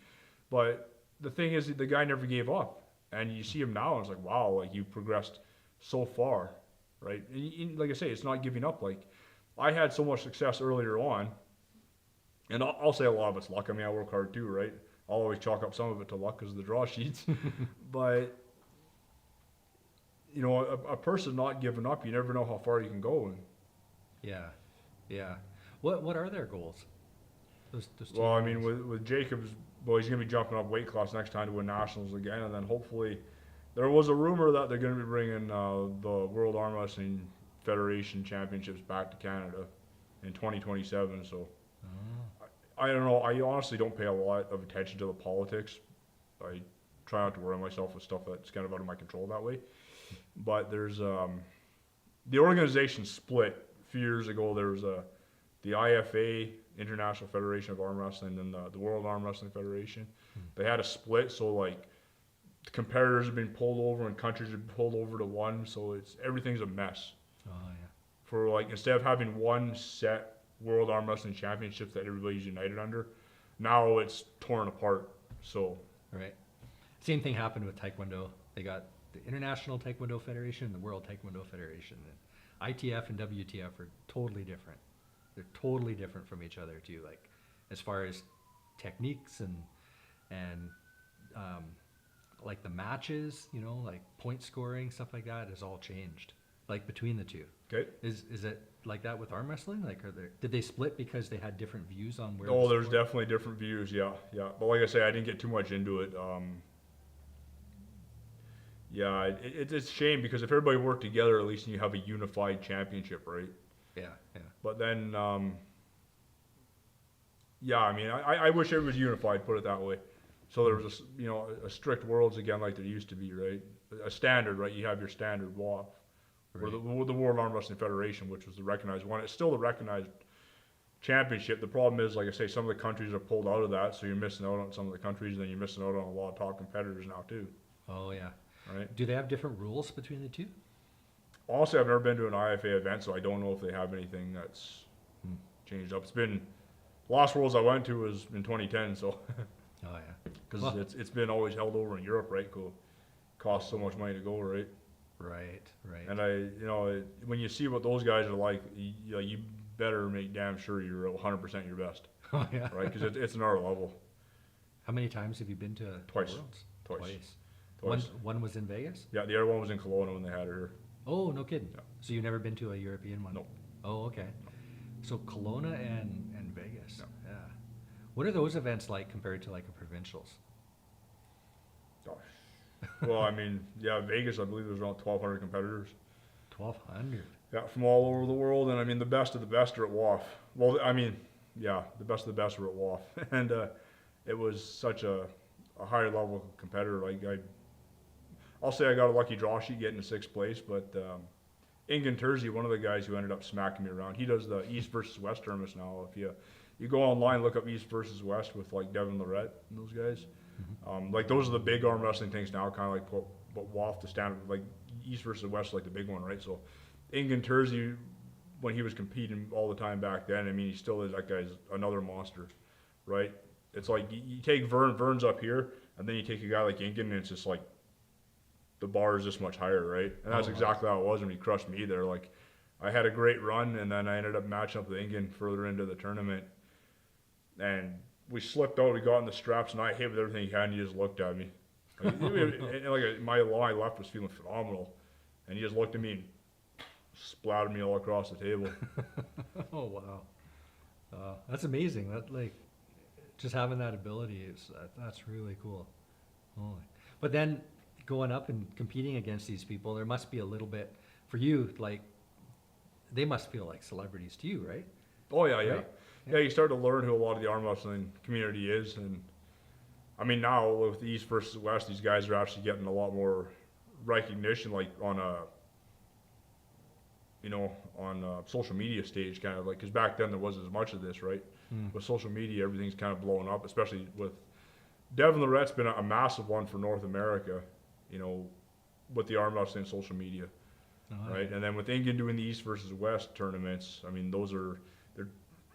But the thing is, the guy never gave up. And you see him now, and it's like, wow, you progressed so far, right? And like I say, it's not giving up. I had so much success earlier on, and I'll say a lot of it's luck. I work hard too, right? I'll always chalk up some of it to luck because of the draw sheets. But, a person not giving up, you never know how far you can go. And Yeah. What are their goals? Those two well, guys? with Jacobs, he's going to be jumping up weight class next time to win nationals again, and then hopefully, there was a rumor that they're going to be bringing the World Arm Wrestling Federation Championships back to Canada in 2027. So I don't know. I honestly don't pay a lot of attention to the politics. I try not to worry myself with stuff that's kind of out of my control that way. But there's the organization split a few years ago. There was the IFA, International Federation of Arm Wrestling, and the World Arm Wrestling Federation. They had a split, so like competitors have been pulled over and countries have been pulled over to one, so everything's a mess. Oh yeah. For like, instead of having one set World Arm Wrestling Championship that everybody's united under, now it's torn apart. So Right. Same thing happened with Taekwondo. They got the International Taekwondo Federation and the World Taekwondo Federation. And ITF and WTF are totally different. They're totally different from each other too. Like as far as techniques and like the matches, you know, like point scoring, stuff like that has all changed. Like between the two. okay. Is it like that with arm wrestling? Like did they split because they had different views on where? Oh, the there's sport- definitely different views. Yeah. But like I say, I didn't get too much into it. Yeah, it's a shame because if everybody worked together, at least you have a unified championship, right? Yeah, yeah. But then, yeah, I mean, I wish it was unified, put it that way. So there was a strict worlds again, like there used to be, right? A standard, right? You have your standard WAF, or the World Arm Wrestling Federation, which was the recognized one. It's still the recognized championship. The problem is, like I say, some of the countries are pulled out of that, so you're missing out on some of the countries, and then you're missing out on a lot of top competitors now too, Oh yeah. right? Do they have different rules between the two? Honestly, I've never been to an IFA event, so I don't know if they have anything that's Hmm. changed up. It's been last Worlds I went to was in 2010, so Oh yeah. because Well- it's been always held over in Europe, right? Costs so much money to go, right? Right, right. And when you see what those guys are like, you better make damn sure you're 100% your best, Oh yeah. right? Because it's another level. How many times have you been to Twice. Worlds? Twice. One was in Vegas? Yeah, the other one was in Kelowna when they had it here. Oh, no kidding. Yeah. So you've never been to a European one? No. Oh, okay. So Kelowna and Vegas. No. Yeah. What are those events like compared to like a provincials? Gosh. Well, I mean, yeah, Vegas, I believe there's around 1,200 competitors. 1,200. Yeah, from all over the world, and I mean the best of the best are at WAF. Well, I mean, yeah, the best of the best were at WAF, and it was such a high level competitor. Like I'll say I got a lucky draw sheet getting to sixth place, but Ingan Terzi, one of the guys who ended up smacking me around, he does the East versus West tournaments now. If you go online, look up East versus West with like Devin Lorette and those guys. Like those are the big arm wrestling things now, kind of like what WAF the standard, like East versus West, like the big one, right? So Ingan Terzi, when he was competing all the time back then, I mean, he still is. That guy's another monster, right? It's like you take Vern's up here, and then you take a guy like Ingan, and it's just like the bar is just much higher, right? And that's exactly how it was when he crushed me there. Like I had a great run, and then I ended up matching up with Ingan further into the tournament, and we slipped out. We got in the straps, and I hit with everything he had, and he just looked at me. Like, my left was feeling phenomenal, and he just looked at me and splattered me all across the table. Oh wow. That's amazing. That like just having that ability is that's really cool. Holy. But then going up and competing against these people, there must be a little bit for you. Like they must feel like celebrities to you, right? Oh yeah. Right? Yeah, you start to learn who a lot of the arm wrestling community is, and I mean now with the East versus West, these guys are actually getting a lot more recognition, like on a social media stage, kind of like, because back then there wasn't as much of this, right? With social media, everything's kind of blowing up, especially with Devin Lorette's been a massive one for North America, with the arm wrestling social media, right? And then with Ingan doing the East versus West tournaments, I mean,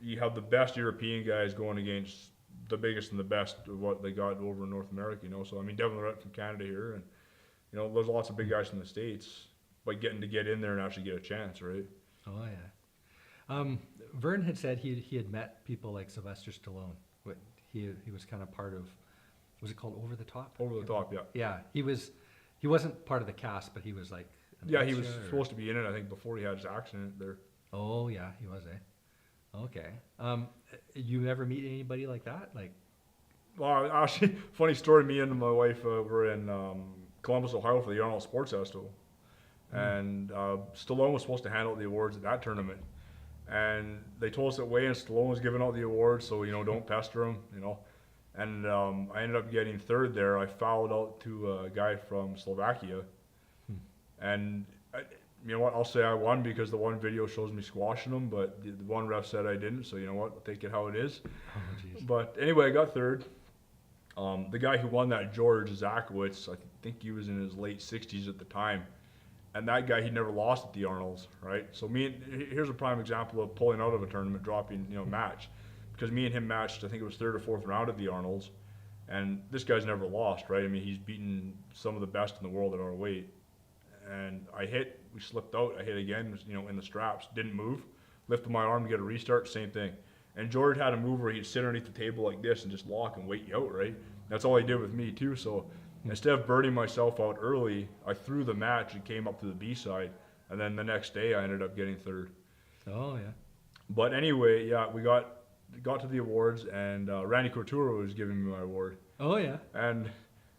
you have the best European guys going against the biggest and the best of what they got over in North America, So I mean, Devin Lorette from Canada here, and there's lots of big guys from the States, but getting to get in there and actually get a chance, right? Oh yeah. Vern had said he had met people like Sylvester Stallone. He was kind of part of, was it called Over the Top? Over the Top, yeah. Yeah, he wasn't part of the cast, but he was like. Yeah, he was supposed to be in it, I think, before he had his accident there. Oh yeah, he was, eh? Okay. You ever meet anybody like that? Like. Well, actually, funny story. Me and my wife were in Columbus, Ohio for the Arnold Sports Festival, and Stallone was supposed to hand out the awards at that tournament, and they told us that way, and Stallone was giving out the awards, so don't pester him, And I ended up getting third there. I fouled out to a guy from Slovakia, and you know what? I'll say I won because the one video shows me squashing him, but the one ref said I didn't. So you know what? I'll take it how it is. Oh jeez. But anyway, I got third, The guy who won that, George Zakowicz, I think he was in his late 60s at the time. And that guy, he never lost at the Arnolds, right? So here's a prime example of pulling out of a tournament, dropping, match. Because me and him matched, I think it was third or fourth round at the Arnolds. And this guy's never lost, right? I mean, he's beaten some of the best in the world at our weight. And we slipped out, I hit again, in the straps, didn't move. Lifted my arm to get a restart, same thing. And George had a move where he'd sit underneath the table like this and just lock and wait you out, right? That's all he did with me too. So instead of burning myself out early, I threw the match and came up to the B side. And then the next day I ended up getting third. Oh, yeah. But anyway, yeah, we got to the awards, and Randy Couture was giving me my award. Oh, yeah. And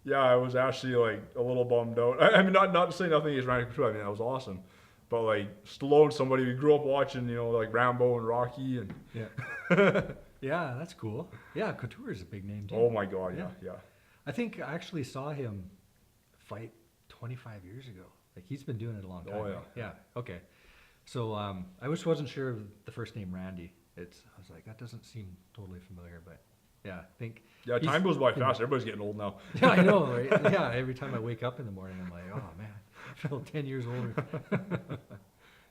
yeah, I was actually like a little bummed out. I mean, not to say nothing against Randy Couture. I mean, that was awesome. But like Stallone, somebody we grew up watching, like Rambo and Rocky, and Yeah. Yeah, that's cool. Yeah, Couture is a big name too. oh my God, yeah. I think I actually saw him fight 25 years ago. Like, he's been doing it a long time. Oh, yeah. Right? Yeah. Okay. So I just wasn't sure of the first name Randy. I was like, that doesn't seem totally familiar, but yeah, I think. Yeah, time goes by fast. Everybody's getting old now. Yeah, I know, right? Yeah, every time I wake up in the morning, I'm like, oh man, I feel 10 years older.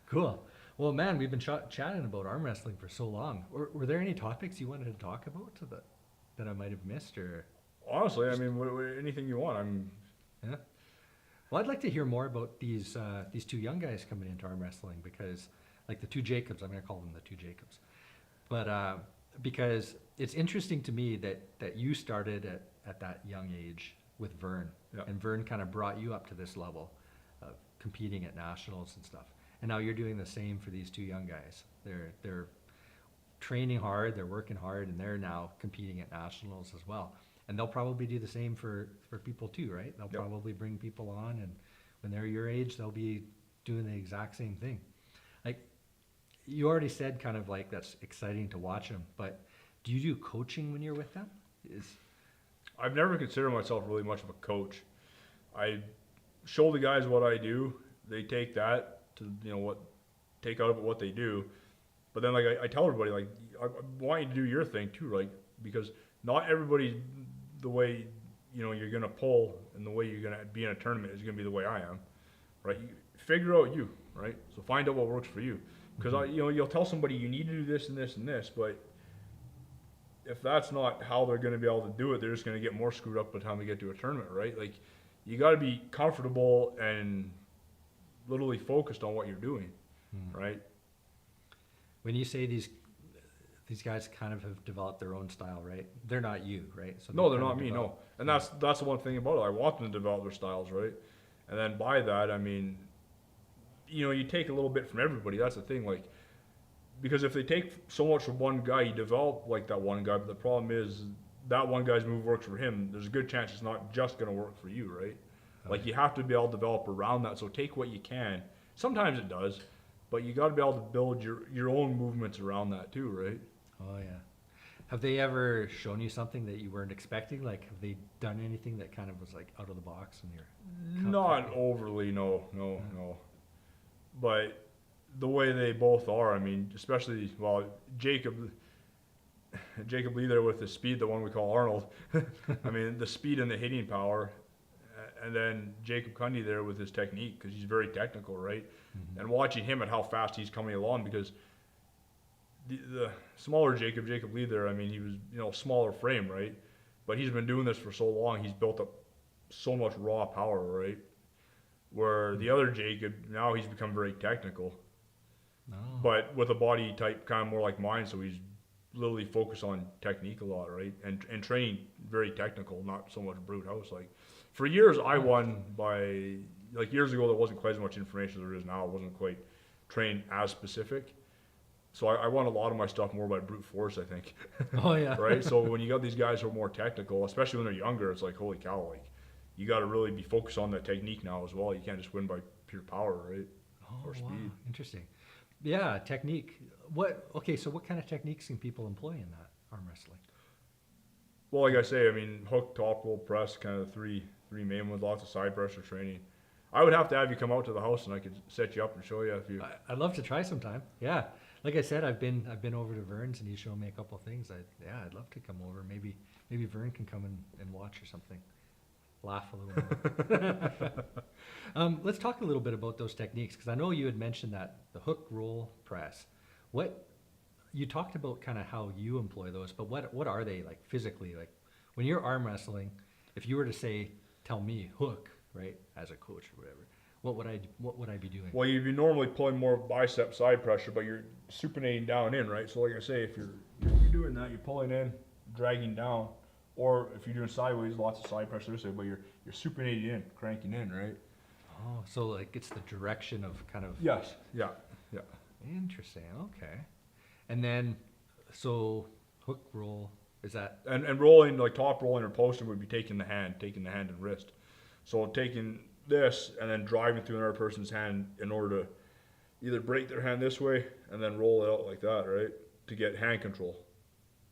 Cool. Well, man, we've been chatting about arm wrestling for so long. Were there any topics you wanted to talk about that I might have missed, or? Honestly, I mean, anything you want. Yeah. Well, I'd like to hear more about these two young guys coming into arm wrestling, because, like, the two Jacobs, I'm going to call them the two Jacobs. But because it's interesting to me that you started at that young age with Vern, Yeah. and Vern kind of brought you up to this level of competing at nationals and stuff. And now you're doing the same for these two young guys. They're training hard, they're working hard, and they're now competing at nationals as well. And they'll probably do the same for people too, right? They'll Yep. probably bring people on, and when they're your age, they'll be doing the exact same thing. Like, you already said kind of like that's exciting to watch them, but do you do coaching when you're with them? I've never considered myself really much of a coach. I show the guys what I do. They take that to, take out of it what they do. But then, like, I tell everybody, like, I want you to do your thing too, right? Because not everybody, the way, you're going to pull and the way you're going to be in a tournament is going to be the way I am, right? You figure out you, right? So find out what works for you. Because, you'll tell somebody you need to do this and this and this, but if that's not how they're going to be able to do it, they're just going to get more screwed up by the time they get to a tournament, right? Like, you got to be comfortable and literally focused on what you're doing, right? When you say these guys kind of have developed their own style, right? They're not you, right? So No, they're not me, no. And that's the one thing about it. I want them to develop their styles, right? And then by that, I mean, you take a little bit from everybody. That's the thing, like, because if they take so much from one guy, you develop like that one guy. But the problem is that one guy's move works for him. There's a good chance it's not just going to work for you, right? Like, you have to be able to develop around that. So take what you can. Sometimes it does, but you got to be able to build your own movements around that too, right? Oh yeah. Have they ever shown you something that you weren't expecting? Like, have they done anything that kind of was like out of the box and you're Not overly, no. But the way they both are, I mean, especially, well, Jacob Lee there with the speed, the one we call Arnold. I mean, the speed and the hitting power. And then Jacob Cundy there with his technique, because he's very technical, right? Mm-hmm. And watching him at how fast he's coming along, because the smaller Jacob Lee there, I mean, he was, smaller frame, right? But he's been doing this for so long, he's built up so much raw power, right? Where the other Jacob, now he's become very technical. No. But with a body type kind of more like mine, so he's literally focused on technique a lot, right? And training very technical, not so much brute house. Like, for years I won by, like, years ago there wasn't quite as much information as there is now. It wasn't quite trained as specific. So I won a lot of my stuff more by brute force, I think. Oh yeah. Right? So when you got these guys who are more technical, especially when they're younger, it's like, holy cow, like, you got to really be focused on that technique now as well. You can't just win by pure power, right? Oh, Or speed. wow. Interesting. Yeah, technique. So what kind of techniques can people employ in that arm wrestling? Well, like I say, I mean, hook, top roll, press, kind of the three main ones, lots of side pressure training. I would have to have you come out to the house and I could set you up and show you if you... I'd love to try sometime. Yeah. like I said, I've been over to Vern's and he's shown me a couple of things. I'd love to come over. Maybe Vern can come and watch or something. Laugh a little more. Let's talk a little bit about those techniques, because I know you had mentioned that the hook, roll, press. What you talked about, kind of how you employ those, but what are they like physically? Like when you're arm wrestling, if you were to say, tell me hook, right, as a coach or whatever, what would I be doing? Well, you'd be normally pulling more bicep side pressure, but you're supinating down in, right? So like I say, if you're doing that, you're pulling in, dragging down, or if you're doing sideways, lots of side pressure this way, but you're supinating in, cranking in, right? Oh, so like it's the direction of kind of. Yes. Yeah. Interesting. Okay. And then, so hook, roll, is that? And rolling, like top rolling or posting, would be taking the hand and wrist. So taking this and then driving through another person's hand in order to either break their hand this way and then roll it out like that, right? To get hand control.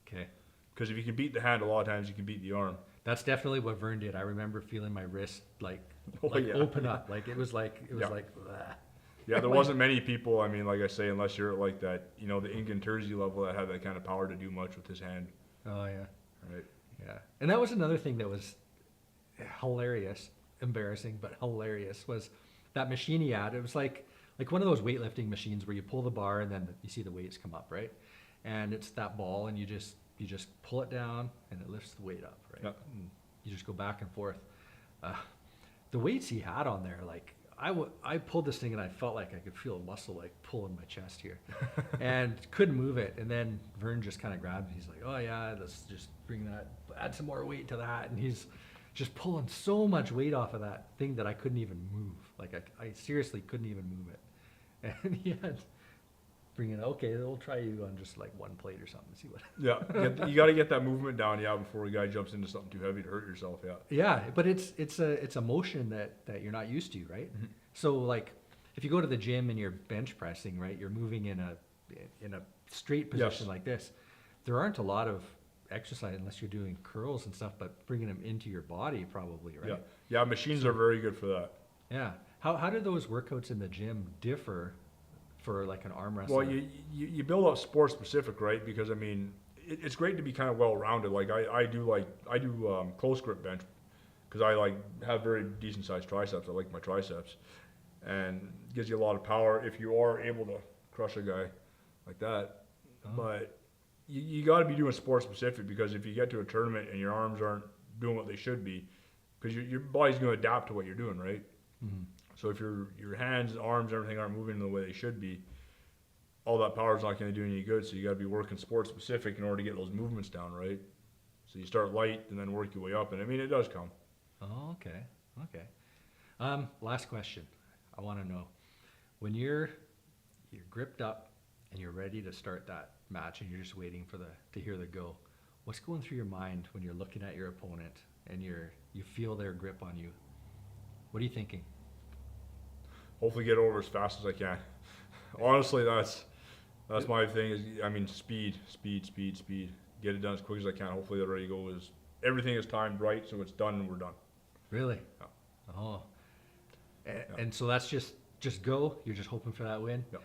Okay. Because if you can beat the hand, a lot of times you can beat the arm. That's definitely what Vern did. I remember feeling my wrist like Yeah. open up. Like it was like Yeah, "Ugh." there wasn't many people, I mean, like I say, unless you're at like that, you know, the Ingan Terzi level, that had that kind of power to do much with his hand. Oh yeah. Right. Yeah. And that was another thing that was hilarious, embarrassing, but hilarious, was that machine he had. It was like one of those weightlifting machines where you pull the bar and then you see the weights come up, right? And it's that ball and you just pull it down and it lifts the weight up, right? Yep. And you just go back and forth. The weights he had on there, like I pulled this thing and I felt like I could feel a muscle like pulling my chest here and couldn't move it. And then Vern just kind of grabbed it. He's like, oh yeah, let's just bring that, add some more weight to that. And he's just pulling so much weight off of that thing that I couldn't even move. Like I seriously couldn't even move it. And he had bringing, okay, we'll try you on just like one plate or something, see what. Yeah, you got to get that movement down, before a guy jumps into something too heavy to hurt yourself, Yeah, but it's a motion that you're not used to, right? Mm-hmm. So like if you go to the gym and you're bench pressing, right, you're moving in a straight position Yes. like this. There aren't a lot of exercise unless you're doing curls and stuff, but bringing them into your body probably, right? Yeah, machines are very good for that. Yeah. How do those workouts in the gym differ for like an arm wrestler? Well, you build up sport specific, right? Because I mean, it's great to be kind of well rounded. Like I do close grip bench because I like have very decent sized triceps. I like my triceps, and it gives you a lot of power if you are able to crush a guy like that. Oh. But you got to be doing sport specific, because if you get to a tournament and your arms aren't doing what they should be, because your body's going to adapt to what you're doing, right? Mm-hmm. So if your hands, arms, everything aren't moving the way they should be, all that power is not going to do any good. So you got to be working sport specific in order to get those movements down, right? So you start light and then work your way up, and I mean it does come. Oh, okay. Last question. I want to know, when you're gripped up and you're ready to start that match and you're just waiting for to hear the go, what's going through your mind when you're looking at your opponent and you feel their grip on you? What are you thinking? Hopefully get over as fast as I can. Honestly, that's my thing. Is, I mean, speed. Get it done as quick as I can. Hopefully they're ready to go. Everything is timed right, so it's done and we're done. Really? Yeah. Oh. And so that's just go. You're just hoping for that win. Yeah.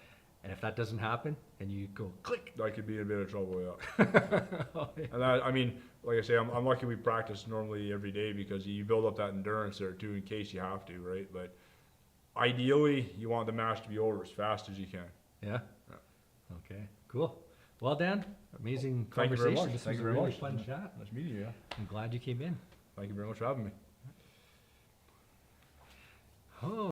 And if that doesn't happen, and you go click. I could be in a bit of trouble, yeah. Oh, yeah. And I mean, like I say, I'm lucky we practice normally every day, because you build up that endurance there too in case you have to, right? But ideally, you want the match to be over as fast as you can. Yeah? Okay, cool. Well, Dan, amazing Thank you very conversation. much. This Thank was you a very really much. fun chat. Nice meeting you, yeah. I'm glad you came in. Thank you very much for having me. Oh.